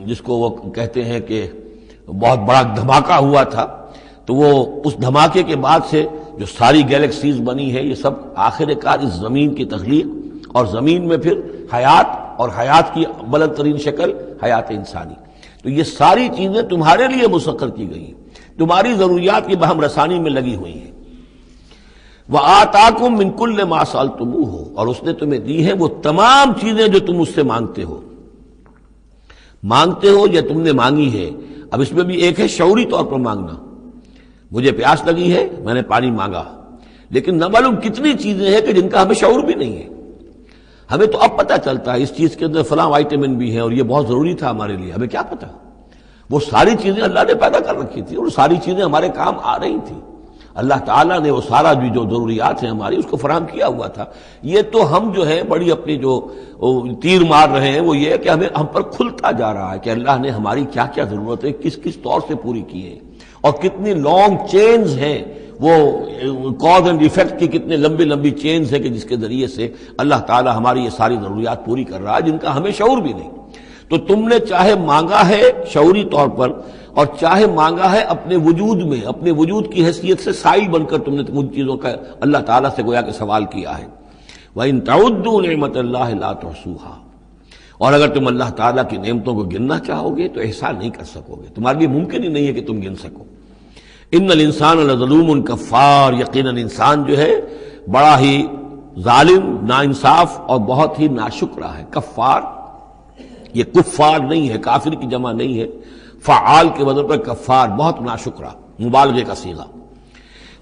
جس کو وہ کہتے ہیں کہ بہت بڑا دھماکہ ہوا تھا، تو وہ اس دھماکے کے بعد سے جو ساری گیلیکسیز بنی ہے، یہ سب آخر کار اس زمین کی تخلیق، اور زمین میں پھر حیات، اور حیات کی بلند ترین شکل حیات انسانی۔ تو یہ ساری چیزیں تمہارے لیے مسخر کی گئی ہیں، تمہاری ضروریات کی بہم رسانی میں لگی ہوئی ہیں۔ وَآتَاكُم مِّن كُلِّ مَا سَأَلْتُمُوهُ، اور اس نے تمہیں دی ہیں وہ تمام چیزیں جو تم اس سے مانگتے ہو یا تم نے مانگی ہے۔ اب اس میں بھی ایک ہے شعوری طور پر مانگنا، مجھے پیاس لگی ہے، میں نے پانی مانگا، لیکن نہ معلوم کتنی چیزیں ہیں کہ جن کا ہمیں شعور بھی نہیں ہے۔ ہمیں تو اب پتہ چلتا ہے اس چیز کے اندر فلاں وائٹامن بھی ہے اور یہ بہت ضروری تھا ہمارے لیے، ہمیں کیا پتہ؟ وہ ساری چیزیں اللہ نے پیدا کر رکھی تھی اور ساری چیزیں ہمارے کام آ رہی تھی۔ اللہ تعالیٰ نے وہ سارا بھی جو ضروریات ہیں ہماری اس کو فراہم کیا ہوا تھا۔ یہ تو ہم جو ہے بڑی اپنی جو تیر مار رہے ہیں وہ یہ ہے کہ ہم پر کھلتا جا رہا ہے کہ اللہ نے ہماری کیا کیا ضرورتیں کس کس طور سے پوری کی ہیں، اور کتنی لانگ چینز ہیں، وہ کاز اینڈ ایفیکٹ کی کتنے لمبی چینز ہے کہ جس کے ذریعے سے اللہ تعالیٰ ہماری یہ ساری ضروریات پوری کر رہا ہے جن کا ہمیں شعور بھی نہیں۔ تو تم نے چاہے مانگا ہے شعوری طور پر، اور چاہے مانگا ہے اپنے وجود میں، اپنے وجود کی حیثیت سے سائل بن کر تم نے ان چیزوں کا اللہ تعالیٰ سے گویا کہ سوال کیا ہے۔ وَإِن تَعُدُّوا نِعْمَتَ اللَّهِ لَا تُحْصُوهَا، اور اگر تم اللہ تعالیٰ کی نعمتوں کو گننا چاہو گے تو احصاء نہیں کر سکو گے، تمہارے لیے ممکن ہی نہیں ہے کہ تم گن سکو۔ ان الانسان لظلوم کفار، یقیناً انسان جو ہے بڑا ہی ظالم، ناانصاف اور بہت ہی ناشکرا ہے۔ کفار، یہ کفار نہیں ہے، کافر کی جمع نہیں ہے، فعال کے وزن پر کفار، بہت ناشکرا، مبالغے کا صیغہ۔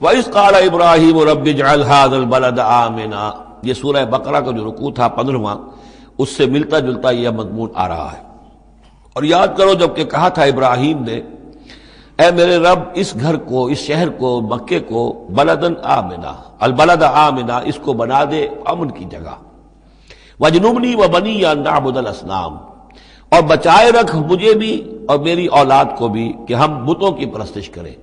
وَإِذْ قَالَ إِبْرَاهِيمُ رَبِّ اجْعَلْ هَٰذَا الْبَلَدَ آمِنًا، یہ سورہ بقرہ کا جو رکوع تھا 15واں، اس سے ملتا جلتا یہ مضمون آ رہا ہے۔ اور یاد کرو جب کہ کہا تھا ابراہیم نے، اے میرے رب اس گھر کو، اس شہر کو، مکے کو بلدن آمنا، البلد آمنا، اس کو بنا دے امن کی جگہ، وجنبنی وبنی ان نعبد الاصنام، اور بچائے رکھ مجھے بھی اور میری اولاد کو بھی کہ ہم بتوں کی پرستش کریں۔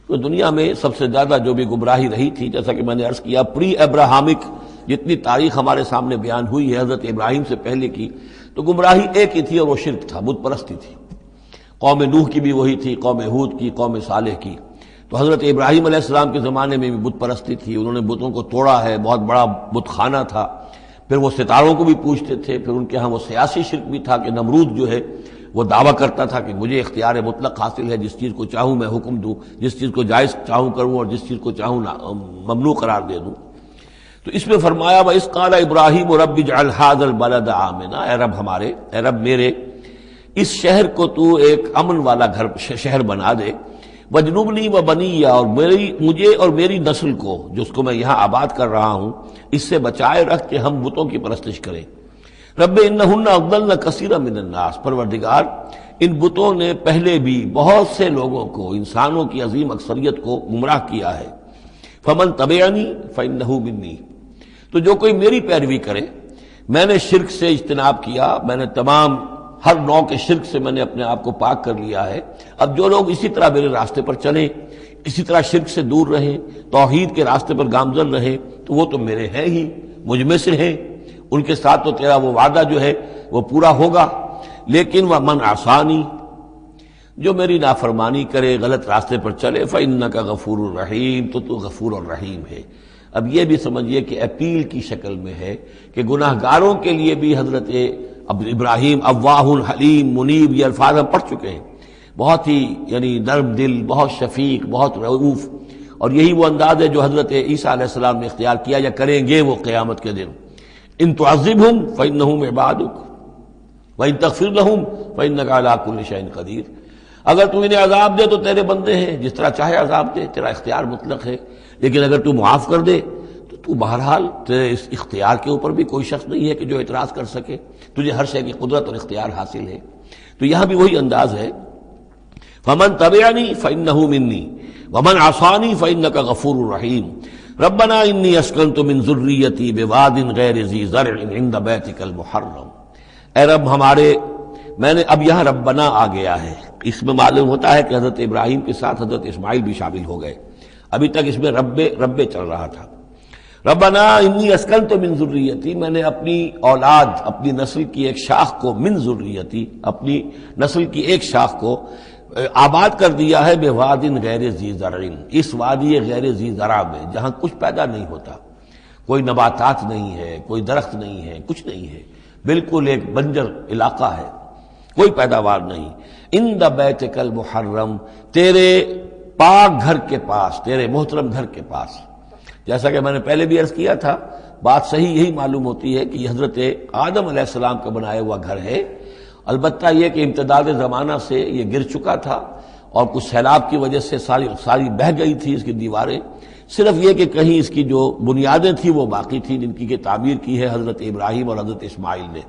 تو دنیا میں سب سے زیادہ جو بھی گمراہی رہی تھی، جیسا کہ میں نے عرض کیا، پری ابراہمک جتنی تاریخ ہمارے سامنے بیان ہوئی ہے حضرت ابراہیم سے پہلے کی، تو گمراہی ایک ہی تھی اور وہ شرک تھا، بت پرستی تھی۔ قوم نوح کی بھی وہی تھی، قوم ہود کی، قوم صالح کی۔ تو حضرت ابراہیم علیہ السلام کے زمانے میں بھی بت پرستی تھی، انہوں نے بتوں کو توڑا ہے، بہت بڑا بت خانہ تھا۔ پھر وہ ستاروں کو بھی پوجتے تھے، پھر ان کے ہاں وہ سیاسی شرک بھی تھا کہ نمرود جو ہے وہ دعویٰ کرتا تھا کہ مجھے اختیار مطلق حاصل ہے، جس چیز کو چاہوں میں حکم دوں، جس چیز کو جائز چاہوں کروں اور جس چیز کو چاہوں ممنوع قرار دے دوں۔ تو اس میں فرمایا وَإِذْ قَالَ إِبْرَاهِيمُ رَبِّ اجْعَلْ هَٰذَا الْبَلَدَ آمِنًا، اے رب ہمارے، اے رب میرے، اس شہر کو تو ایک امن والا گھر شہر بنا دے۔ وجنبنی و بنی، اور مجھے اور میری نسل کو جس کو میں یہاں آباد کر رہا ہوں اس سے بچائے رکھ کہ ہم بتوں کی پرستش کریں۔ رب انہن اضللن کثیرا من الناس، پروردگار ان بتوں نے پہلے بھی بہت سے لوگوں کو، انسانوں کی عظیم اکثریت کو گمراہ کیا ہے۔ فمن تبعنی فانہ منی، تو جو کوئی میری پیروی کرے، میں نے شرک سے اجتناب کیا، میں نے تمام ہر نوع کے شرک سے میں نے اپنے آپ کو پاک کر لیا ہے۔ اب جو لوگ اسی طرح میرے راستے پر چلیں، اسی طرح شرک سے دور رہیں، توحید کے راستے پر گامزن رہیں، تو وہ تو میرے ہیں ہی، مجھ میں سے ہیں، ان کے ساتھ تو تیرا وہ وعدہ جو ہے وہ پورا ہوگا۔ لیکن ومن عصانی، جو میری نافرمانی کرے، غلط راستے پر چلے، فإنک غفور الرحیم، تو غفور الرحیم ہے۔ اب یہ بھی سمجھیے کہ اپیل کی شکل میں ہے کہ گناہ گاروں کے لیے بھی حضرت ابراہیم اواہ حلیم منیب یہ الفاظ ہم پڑھ چکے ہیں، بہت ہی یعنی نرم دل، بہت شفیق، بہت رؤوف، اور یہی وہ انداز ہے جو حضرت عیسیٰ علیہ السلام نے اختیار کیا یا کریں گے وہ قیامت کے دن۔ ان تعذبہم فإنہم عبادک وإن تغفر لہم فإنک علی کل شیء قدیر، اگر تو انہیں عذاب دے تو تیرے بندے ہیں، جس طرح چاہے عذاب دے، تیرا اختیار مطلق ہے، لیکن اگر تو معاف کر دے تو بہرحال تیرے اس اختیار کے اوپر بھی کوئی شخص نہیں ہے کہ جو اعتراض کر سکے، تجھے ہر شے کی قدرت اور اختیار حاصل ہے۔ تو یہاں بھی وہی انداز ہے، فمن تبعنی فإنہ منی ومن عصانی فإنک غفور رحیم۔ ربنا انی اسکنت من ذریتی بواد غیر ذی زرع عند بیتک المحرم، اے رب ہمارے، میں نے اب یہاں ربنا آ گیا ہے، اس میں معلوم ہوتا ہے کہ حضرت ابراہیم کے ساتھ حضرت اسماعیل بھی شامل ہو گئے، ابھی تک اس میں رب چل رہا تھا۔ ربنا انی اسکنت من ذریتی، میں نے اپنی اولاد، اپنی نسل کی ایک شاخ کو، من ذریتی، اپنی نسل کی ایک شاخ کو آباد کر دیا ہے، بواد غیر ذی زرع، اس وادی غیر ذی زرع میں جہاں کچھ پیدا نہیں ہوتا، کوئی نباتات نہیں ہے، کوئی درخت نہیں ہے، کچھ نہیں ہے، بالکل ایک بنجر علاقہ ہے، کوئی پیداوار نہیں۔ عند بیتک المحرم، تیرے پاک گھر کے پاس، تیرے محترم گھر کے پاس۔ جیسا کہ میں نے پہلے بھی عرض کیا تھا، بات صحیح یہی معلوم ہوتی ہے کہ یہ حضرت آدم علیہ السلام کا بنایا ہوا گھر ہے، البتہ یہ کہ امتداد زمانہ سے یہ گر چکا تھا اور کچھ سیلاب کی وجہ سے ساری بہہ گئی تھی اس کی دیواریں، صرف یہ کہ کہیں اس کی جو بنیادیں تھیں وہ باقی تھیں، جن کی کہ تعمیر کی ہے حضرت ابراہیم اور حضرت اسماعیل نے۔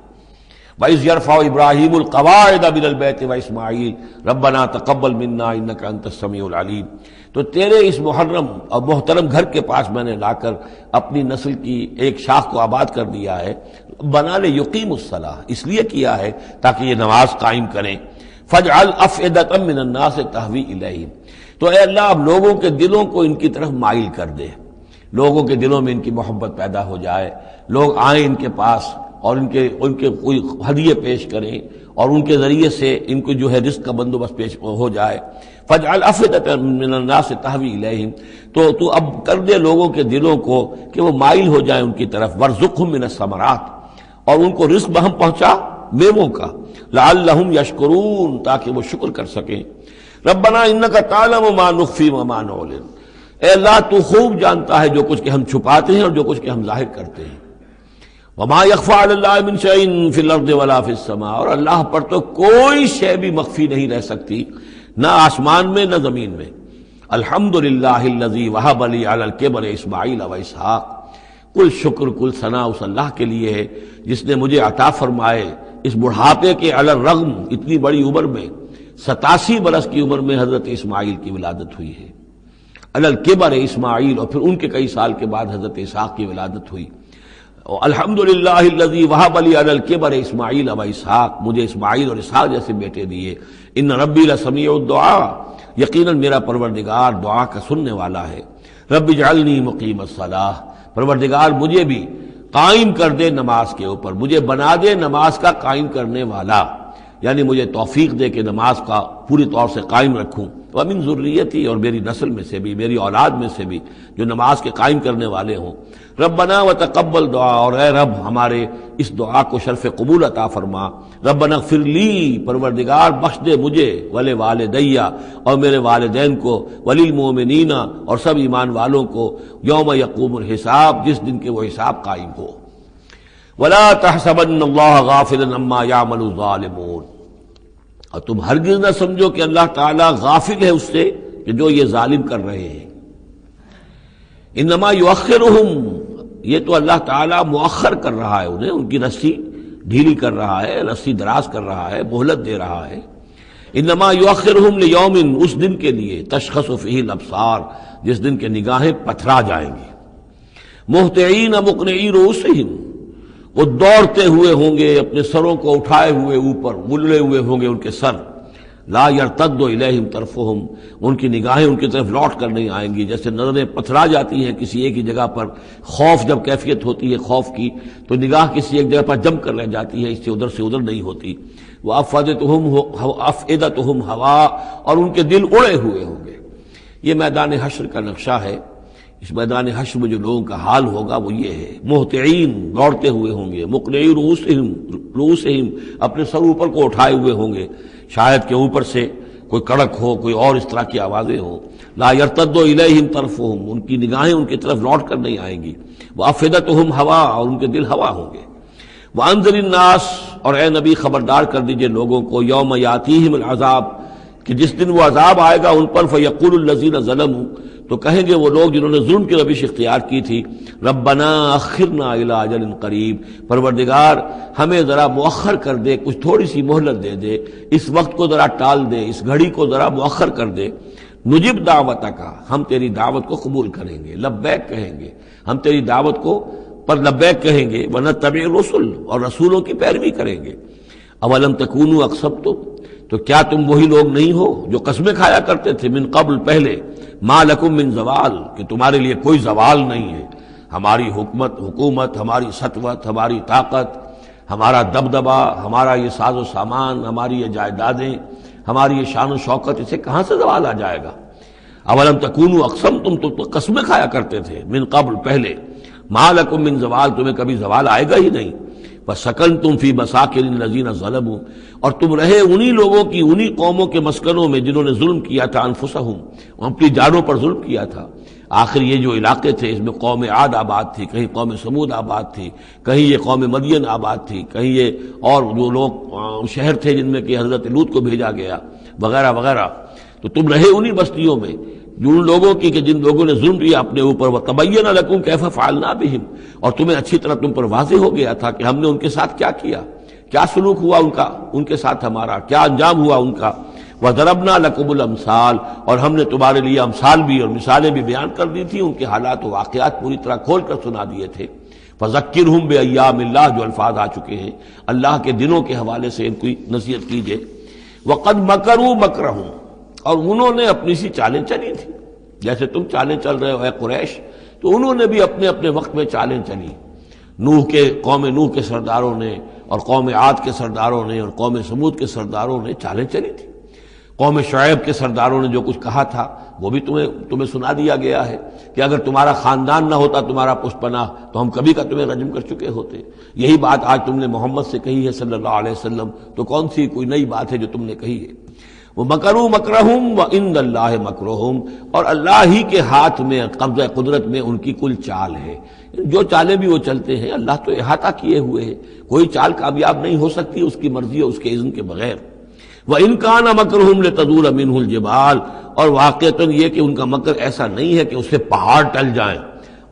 وَإِذْ يَرْفَعُ إِبْرَاهِيمُ الْقَوَاعِدَ مِنَ الْبَيْتِ وَإِسْمَاعِيلُ رَبَّنَا تَقَبَّلْ مِنَّا إِنَّكَ أَنتَ السَّمِيعُ الْعَلِيمُ، تو تیرے اس محرم اور محترم گھر کے پاس میں نے لا کر اپنی نسل کی ایک شاخ کو آباد کر دیا ہے۔ بنا لے یقیم الصلاح، اس لیے کیا ہے تاکہ یہ نماز قائم کریں۔ فَاجْعَلْ أَفْئِدَةً مِّنَ النَّاسِ تَهْوِي إِلَيْهِمْ، تو اے اللہ اب لوگوں کے دلوں کو ان کی طرف مائل کر دے، لوگوں کے دلوں میں ان کی محبت پیدا ہو جائے، لوگ آئیں ان کے پاس اور ان کے کوئی ہدیے پیش کریں اور ان کے ذریعے سے ان کو جو ہے رزق کا بندوبست پیش ہو جائے۔ فَاجْعَلْ أَفْئِدَةً مِّنَ النَّاسِ تَهْوِي إِلَيْهِمْ، تو اب کر دے لوگوں کے دلوں کو کہ وہ مائل ہو جائیں ان کی طرف۔ وَارْزُقْهُم مِّنَ الثَّمَرَاتِ، اور ان کو رزق بہم پہنچا میووں کا، لعلہم یشکرون، تاکہ وہ شکر کر سکیں۔ ربنا انک تعلم ما نخفی وما نعلن، اے اللہ تو خوب جانتا ہے جو کچھ کہ ہم چھپاتے ہیں اور جو کچھ کہ ہم ظاہر کرتے ہیں۔ وما یخفی علی اللہ من شیء فی الارض ولا فی السماء، اور اللہ پر تو کوئی شے بھی مخفی نہیں رہ سکتی، نہ آسمان میں نہ زمین میں۔ الحمدللہ الذی وہب لی علی الکبر اسماعیل و اسحاق، کل شکر کل ثنا اس اللہ کے لیے ہے جس نے مجھے عطا فرمائے اس بڑھاپے کے علی الرغم، اتنی بڑی عمر میں، 87 برس کی عمر میں حضرت اسماعیل کی ولادت ہوئی ہے۔ علی الکبر اسماعیل، اور پھر ان کے کئی سال کے بعد حضرت اسحاق کی ولادت ہوئی۔ الحمدللہ الذی وہب لی علی الکبر اسماعیل و اسحاق، مجھے اسماعیل اور اسحاق جیسے بیٹے دیے۔ ان ربی لسمیع الدعاء، یقیناً میرا پروردگار دعا کا سننے والا ہے۔ رب اجعلنی مقیم الصلاۃ، پروردگار مجھے بھی قائم کر دے نماز کے اوپر، مجھے بنا دے نماز کا قائم کرنے والا، یعنی مجھے توفیق دے کہ نماز کا پوری طور سے قائم رکھوں۔ ومن ذریتی، اور میری نسل میں سے بھی، میری اولاد میں سے بھی جو نماز کے قائم کرنے والے ہوں۔ ربنا وتقبل دعا، اور اے رب ہمارے اس دعا کو شرف قبول عطا فرما۔ ربنا اغفر لی، پروردگار بخش دے مجھے، ولوالدیہ، اور میرے والدین کو، وللمؤمنین، اور سب ایمان والوں کو، یوم یقوم الحساب، جس دن کے وہ حساب قائم ہو۔ ولا تحسبن اللہ غافلا عما یعمل الظالمون، اور تم ہرگز نہ سمجھو کہ اللہ تعالیٰ غافل ہے اس سے کہ جو یہ ظالم کر رہے ہیں. انما یؤخرہم، یہ تو اللہ تعالیٰ مؤخر کر رہا ہے انہیں، ان کی رسی ڈھیلی کر رہا ہے، رسی دراز کر رہا ہے، مہلت دے رہا ہے. انما یؤخرہم لیوم، اس دن کے لیے تشخص فیہ الابصار، جس دن کے نگاہیں پتھرا جائیں گی. مہطعین مقنعی رؤوسہم، وہ دوڑتے ہوئے ہوں گے، اپنے سروں کو اٹھائے ہوئے اوپر، ملے ہوئے ہوں گے ان کے سر. لا یرتد الیہم طرفہم، ان کی نگاہیں ان کی طرف لوٹ کر نہیں آئیں گی. جیسے نظریں پتھرا جاتی ہیں کسی ایک ہی جگہ پر، خوف جب کیفیت ہوتی ہے خوف کی تو نگاہ کسی ایک جگہ پر جم کر رہ جاتی ہے، اس سے ادھر نہیں ہوتی. وَأَفْئِدَتُهُمْ ہوا، اور ان کے دل اڑے ہوئے ہوں گے. یہ میدان حشر کا نقشہ ہے. اس میدان حشر میں جو لوگوں کا حال ہوگا وہ یہ ہے، مہطعین، دوڑتے ہوئے ہوں گے، مقنعی رؤوسہم، اپنے سر اوپر کو اٹھائے ہوئے ہوں گے، شاید کہ اوپر سے کوئی کڑک ہو، کوئی اور اس طرح کی آوازیں ہوں. لا یرتد الیہم طرفہم، ان کی نگاہیں ان کی طرف لوٹ کر نہیں آئیں گی. وافئدتہم ہوا، اور ان کے دل ہوا ہوں گے. وانذر الناس، اور اے نبی خبردار کر دیجئے لوگوں کو، یوم یاتیہم العذاب، کہ جس دن وہ عذاب آئے گا ان پر، فیقول الذین ظلموا، تو کہیں گے وہ لوگ جنہوں نے ظلم کی روش اختیار کی تھی، ربنا اخرنا الی اجل قریب، پروردگار ہمیں ذرا مؤخر کر دے، کچھ تھوڑی سی مہلت دے دے، اس وقت کو ذرا ٹال دے، اس گھڑی کو ذرا مؤخر کر دے. نجب دعوتک، ہم تیری دعوت کو قبول کریں گے، لبیک کہیں گے، ہم تیری دعوت کو پر لبیک کہیں گے. ونتبع الرسل، اور رسولوں کی پیروی کریں گے. اولم تکونوا اقسمتم، تو کیا تم وہی لوگ نہیں ہو جو قسمیں کھایا کرتے تھے، من قبل، پہلے، ما لکم من زوال، کہ تمہارے لیے کوئی زوال نہیں ہے، ہماری حکومت، ہماری سطوت، ہماری طاقت، ہمارا دبدبا، ہمارا یہ ساز و سامان، ہماری یہ جائیدادیں، ہماری یہ شان و شوکت، اسے کہاں سے زوال آ جائے گا. اولم تکونوا اقسمتم، تو قسمیں کھایا کرتے تھے، من قبل، پہلے، ما لکم من زوال، تمہیں کبھی زوال آئے گا ہی نہیں. وَسَكَنْتُمْ فِي مَسَاكِنِ الَّذِينَ ظَلَمُوا، اور تم رہے انہی لوگوں کی، انہی قوموں کے مسکنوں میں جنہوں نے ظلم کیا تھا، انفسہم، اپنی جانوں پر ظلم کیا تھا. آخر یہ جو علاقے تھے اس میں قوم عاد آباد تھی، کہیں قوم سمود آباد تھی، کہیں یہ قوم مدین آباد تھی، کہیں یہ اور جو لوگ شہر تھے جن میں کہ حضرت لوط کو بھیجا گیا، وغیرہ وغیرہ. تو تم رہے انہی بستیوں میں جن لوگوں کی کہ جن لوگوں نے ظلم کیا اپنے اوپر. وَتَبَيَّنَ لَكُمْ كَيْفَ فَعَلْنَا بِهِمْ، اور تمہیں اچھی طرح تم پر واضح ہو گیا تھا کہ ہم نے ان کے ساتھ کیا کیا، کیا سلوک ہوا ان کا، ان کے ساتھ ہمارا کیا انجام ہوا ان کا. وَضَرَبْنَا لَكُمُ الْأَمْثَالَ، اور ہم نے تمہارے لیے امثال بھی اور مثالیں بھی بیان کر دی تھی، ان کے حالات و واقعات پوری طرح کھول کر سنا دیے تھے. فَذَكِّرْهُمْ بِأَيَّامِ اللَّهِ، جو الفاظ آ چکے ہیں اللہ کے دنوں کے حوالے سے ان کی نصیحت کیجیے. وَقَدْ مَكَرُوا مَكْرَهُمْ، اور انہوں نے اپنی سی چالیں چلی تھی، جیسے تم چالیں چل رہے ہو اے قریش، تو انہوں نے بھی اپنے اپنے وقت میں چالیں چلی. قوم نوح کے سرداروں نے، اور قوم عاد کے سرداروں نے، اور قوم سمود کے سرداروں نے چالیں چلی تھی. قوم شعیب کے سرداروں نے جو کچھ کہا تھا وہ بھی تمہیں سنا دیا گیا ہے کہ اگر تمہارا خاندان نہ ہوتا، تمہارا پشت پناہ، تو ہم کبھی کا تمہیں رجم کر چکے ہوتے. یہی بات آج تم نے محمد سے کہی ہے صلی اللہ علیہ وسلم، تو کون سی کوئی نئی بات ہے جو تم نے کہی ہے. وہ مکروا مکرہم وعند اللہ مکرہم، اور اللہ ہی کے ہاتھ میں، قبضہ قدرت میں ان کی کل چال ہے. جو چالیں بھی وہ چلتے ہیں اللہ تو احاطہ کیے ہوئے ہیں، کوئی چال کامیاب نہیں ہو سکتی اس کی مرضی اور اس کے اذن کے بغیر. وَإِنْ كَانَ مَكْرُهُمْ لِتَزُولَ مِنْهُ الْجِبَالُ، اور واقعتاً یہ کہ ان کا مکر ایسا نہیں ہے کہ اس سے پہاڑ ٹل جائیں.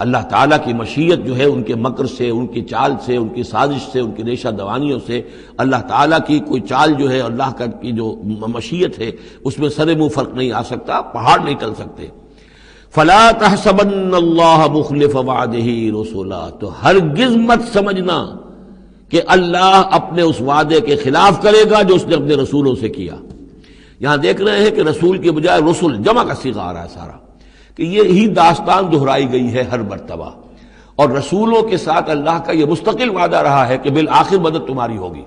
اللہ تعالیٰ کی مشیت جو ہے ان کے مکر سے، ان کی چال سے، ان کی سازش سے، ان کی ریشہ دوانیوں سے، اللہ تعالیٰ کی کوئی چال جو ہے، اللہ کی جو مشیت ہے اس میں سر منہ فرق نہیں آ سکتا، پہاڑ نہیں ٹل سکتے. فَلَا تَحْسَبَنَّ اللَّهَ مُخْلِفَ وَعْدِهِ رُسُلَهُ، تو ہرگز مت سمجھنا کہ اللہ اپنے اس وعدے کے خلاف کرے گا جو اس نے اپنے رسولوں سے کیا. یہاں دیکھ رہے ہیں کہ رسول کے بجائے رسل، جمع کا صیغہ آ رہا ہے سارا، کہ یہی داستان دہرائی گئی ہے ہر مرتبہ. اور رسولوں کے ساتھ اللہ کا یہ مستقل وعدہ رہا ہے کہ بالآخر مدد تمہاری ہوگی.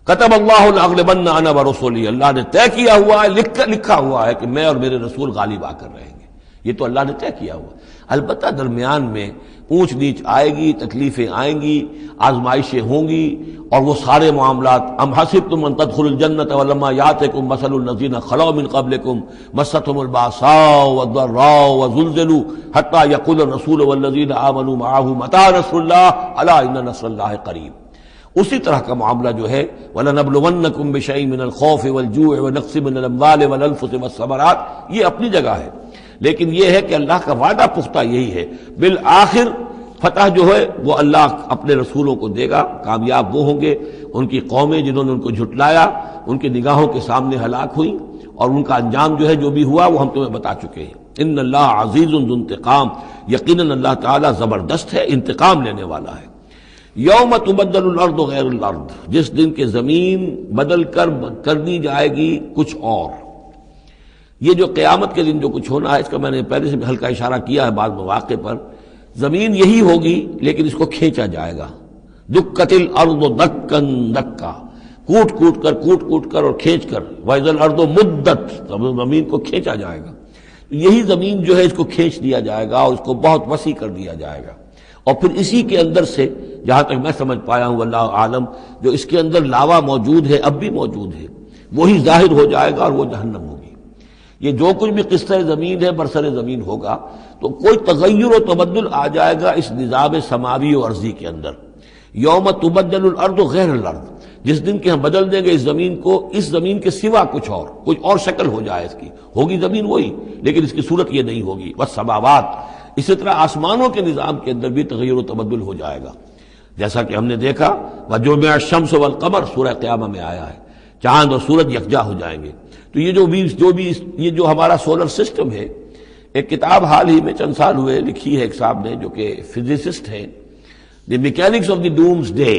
کتب اللہ لأغلبن انا ورسلی، اللہ نے طے کیا ہوا ہے، لکھا ہوا ہے کہ میں اور میرے رسول غالب آ کر رہیں گے. یہ تو اللہ نے طے کیا ہوا. البتہ درمیان میں اونچ نیچ آئے گی، تکلیفیں آئیں گی، آزمائشیں ہوں گی، اور وہ سارے معاملات. ام حسبتم ان تدخلوا الجنۃ ولما یاتکم مثل الذین خلوا من قبلکم مستهم الباساء والضراء وزلزلوا حتى يقول الرسول والذین آمنوا معه متى نصر الله الا ان نصر الله قریب. اسی طرح کا معاملہ جو ہے وَلَنَبْلُوَنَّكُمْ بِشَيْءٍ مِّنَ الْخَوْفِ وَالْجُوعِ وَنَقْصٍ مِّنَ الْأَمْوَالِ وَالْأَنفُسِ وَالثَّمَرَاتِ، یہ اپنی جگہ ہے، لیکن یہ ہے کہ اللہ کا وعدہ پختہ یہی ہے، بالآخر فتح جو ہے وہ اللہ اپنے رسولوں کو دے گا، کامیاب وہ ہوں گے، ان کی قومیں جنہوں نے ان کو جھٹلایا ان کی نگاہوں کے سامنے ہلاک ہوئیں، اور ان کا انجام جو ہے جو بھی ہوا وہ ہم تمہیں بتا چکے ہیں۔ ان اللہ عزیز ذو انتقام، یقیناً اللہ تعالیٰ زبردست ہے، انتقام لینے والا ہے۔ یوم تبدل الارض غیر الارض، جس دن کے زمین بدل کر دی جائے گی کچھ اور۔ یہ جو قیامت کے دن جو کچھ ہونا ہے، اس کا میں نے پہلے سے بھی ہلکا اشارہ کیا ہے بعض مواقع پر، زمین یہی ہوگی لیکن اس کو کھینچا جائے گا۔ دکت الارض دکن دکا، کوٹ کوٹ کر اور کھینچ کر، وَإِذَا الْأَرْضُ مُدَّتْ، زمین کو کھینچا جائے گا۔ یہی زمین جو ہے اس کو کھینچ دیا جائے گا اور اس کو بہت وسیع کر دیا جائے گا، اور پھر اسی کے اندر سے جہاں تک میں سمجھ پایا ہوں واللہ عالم، جو اس کے اندر لاوا موجود ہے، اب بھی موجود ہے، وہی ظاہر ہو جائے گا اور وہ جہنم ہوگی۔ یہ جو کچھ بھی قصہ زمین ہے برسر زمین ہوگا تو کوئی تغیر و تبدل آ جائے گا اس نظام سماوی و ارضی کے اندر۔ یوم تبدل الارض غیر الارض، جس دن کہ ہم بدل دیں گے اس زمین کو، اس زمین کے سوا کچھ اور شکل ہو جائے اس کی، ہوگی زمین وہی لیکن اس کی صورت یہ نہیں ہوگی۔ والسماوات، اسی طرح آسمانوں کے نظام کے اندر بھی تغیر و تبدل ہو جائے گا، جیسا کہ ہم نے دیکھا وَجُمِعَ الشَّمْسُ وَالْقَمَرُ سورہ قیامہ میں آیا ہے، چاند اور سورج یکجا ہو جائیں گے۔ تو یہ جو ہمارا سولر سسٹم ہے، ایک کتاب حال ہی میں چند سال ہوئے لکھی ہے ایک صاحب نے جو کہ فزسسٹ ہیں، the mechanics of the doomsday,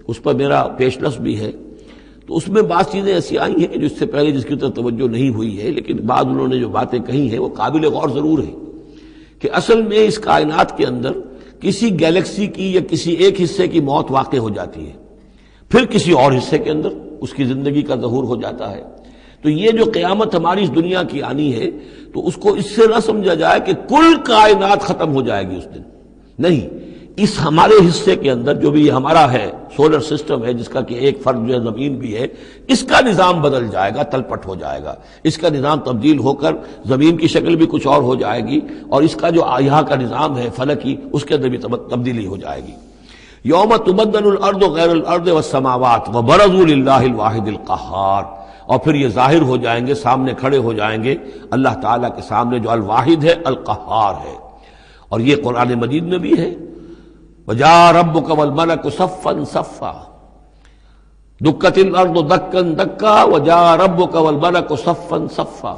اس پر میرا پیشنس بھی ہے۔ تو اس میں بعض چیزیں ایسی آئی ہیں جو اس سے پہلے جس کی طرف توجہ نہیں ہوئی ہے، لیکن بعض انہوں نے جو باتیں کہی ہیں وہ قابل غور ضرور ہیں، کہ اصل میں اس کائنات کے اندر کسی گیلیکسی کی یا کسی ایک حصے کی موت واقع ہو جاتی ہے، پھر کسی اور حصے کے اندر اس کی زندگی کا ظہور ہو جاتا ہے۔ تو یہ جو قیامت ہماری اس دنیا کی آنی ہے، تو اس کو اس سے نہ سمجھا جائے کہ کل کائنات ختم ہو جائے گی اس دن، نہیں، اس ہمارے حصے کے اندر جو بھی ہمارا ہے سولر سسٹم ہے، جس کا کہ ایک فرد جو ہے زمین بھی ہے، اس کا نظام بدل جائے گا، تلپٹ ہو جائے گا، اس کا نظام تبدیل ہو کر زمین کی شکل بھی کچھ اور ہو جائے گی، اور اس کا جو یہاں کا نظام ہے فلکی، اس کے اندر بھی تبدیلی ہو جائے گی۔ یوم تبدل الارض غیر الارض والسماوات وبرزوا للہ الواحد القہار، اور پھر یہ ظاہر ہو جائیں گے، سامنے کھڑے ہو جائیں گے اللہ تعالیٰ کے سامنے جو الواحد ہے، القہار ہے۔ اور یہ قرآن مجید میں بھی ہے، وَجَاءَ رَبُّكَ وَالْمَلَكُ صَفًّا صَفًّا، دُكَّتِ الْأَرْضُ دَكًّا دَكًّا وَجَاءَ رَبُّكَ وَالْمَلَكُ صَفًّا صَفًّا،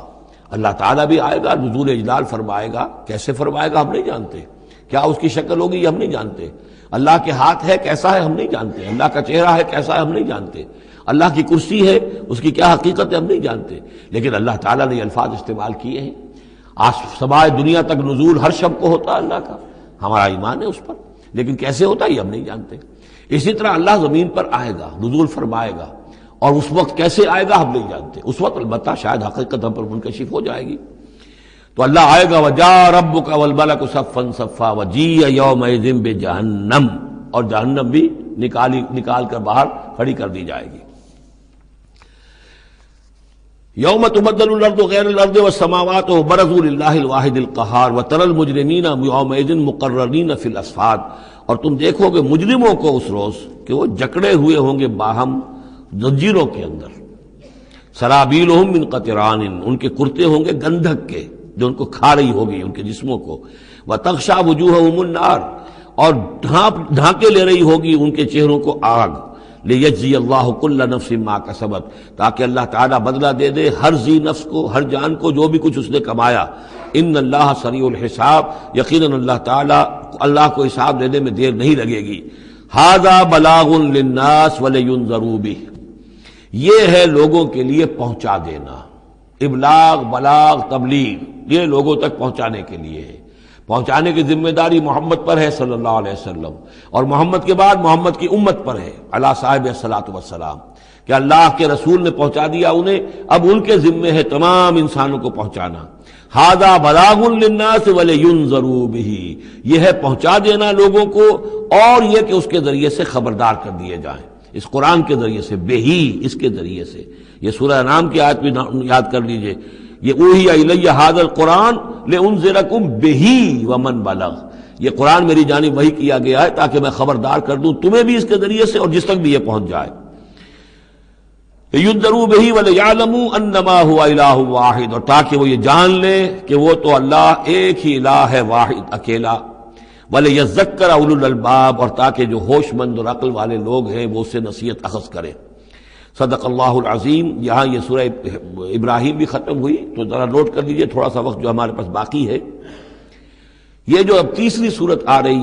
اللہ تعالیٰ بھی آئے گا، نزول اجلال فرمائے گا، کیسے فرمائے گا ہم نہیں جانتے، کیا اس کی شکل ہوگی یہ ہم نہیں جانتے، اللہ کے ہاتھ ہے کیسا ہے ہم نہیں جانتے، اللہ کا چہرہ ہے کیسا ہے ہم نہیں جانتے، اللہ کی کرسی ہے اس کی کیا حقیقت ہے ہم نہیں جانتے، لیکن اللہ تعالیٰ نے یہ الفاظ استعمال کیے ہیں۔ سمائے دنیا تک نزول ہر شب کو ہوتا ہے اللہ کا، ہمارا ایمان ہے اس پر، لیکن کیسے ہوتا ہے یہ ہم نہیں جانتے۔ اسی طرح اللہ زمین پر آئے گا، نزول فرمائے گا، اور اس وقت کیسے آئے گا ہم نہیں جانتے، اس وقت البتہ شاید حقیقت ہم پر منکشف ہو جائے گی۔ تو اللہ آئے گا وَجَاءَ رَبُّكَ وَالْمَلَكُ صَفًّا صَفًّا وَجِيءَ يَوْمَئِذٍ بِجَهَنَّمَ، اور جہنم بھی نکال کر باہر کھڑی کر دی جائے گی۔ یوم تبدل الارض غیر الارض والسماوات وبرزوا للہ الواحد القہار وتری المجرمین یومئذ مقررین فی الاصفاد، اور تم دیکھو گے مجرموں کو اس روز کہ وہ جکڑے ہوئے ہوں گے باہم زنجیروں کے اندر، سرابیلہم من قطران، ان کے کرتے ہوں گے گندھک کے جو ان کو کھا رہی ہوگی ان کے جسموں کو، وتغشا وجوہہم النار، اور ڈھانکے لے رہی ہوگی ان کے چہروں کو آگ، لیجزی اللہ کل نفس ما کسبت، تاکہ اللہ تعالیٰ بدلہ دے دے ہر ذی نفس کو، ہر جان کو جو بھی کچھ اس نے کمایا۔ ان اللہ سریع الحساب، یقیناً اللہ تعالیٰ اللہ کو حساب دینے میں دیر نہیں لگے گی۔ ھذا بلاغ للناس ولینذروا بہ، یہ ہے لوگوں کے لیے پہنچا دینا، ابلاغ، بلاغ، تبلیغ، یہ لوگوں تک پہنچانے کے لیے ہے۔ پہنچانے کی ذمہ داری محمد پر ہے صلی اللہ علیہ وسلم، اور محمد کے بعد محمد کی امت پر ہے علی صاحب الصلاۃ والسلام، کہ اللہ کے رسول نے پہنچا دیا انہیں، اب ان کے ذمے ہے تمام انسانوں کو پہنچانا۔ ھذا بلاغ للناس ولینذروا بہ، یہ ہے پہنچا دینا لوگوں کو، اور یہ کہ اس کے ذریعے سے خبردار کر دیے جائیں، اس قرآن کے ذریعے سے، بہی، اس کے ذریعے سے۔ یہ سورہ انعام کی آیت بھی یاد کر لیجئے، یہ اوحی الی ھذا القرآن لانذرکم بہ ومن بلغ، یہ قرآن میری جانب وحی کیا گیا ہے تاکہ میں خبردار کر دوں تمہیں بھی اس کے ذریعے سے اور جس تک بھی یہ پہنچ جائے. یُنذَرُوا بِهِ وَلِيَعْلَمُوا أَنَّمَا هُوَ إِلَٰهٌ وَاحِدٌ، اور تاکہ وہ یہ جان لے کہ وہ تو اللہ ایک ہی الہ ہے، واحد اکیلا. وَلِيَذَّكَّرَ أُولُو الْأَلْبَابِ، اور تاکہ جو ہوش مند اور عقل والے لوگ ہیں وہ اس سے نصیحت اخذ کریں. صدق اللہ العظیم. یہاں یہ سورہ ابراہیم بھی ختم ہوئی، تو ذرا نوٹ کر لیجئے تھوڑا سا وقت جو ہمارے پاس باقی ہے. یہ جو اب تیسری سورت آ رہی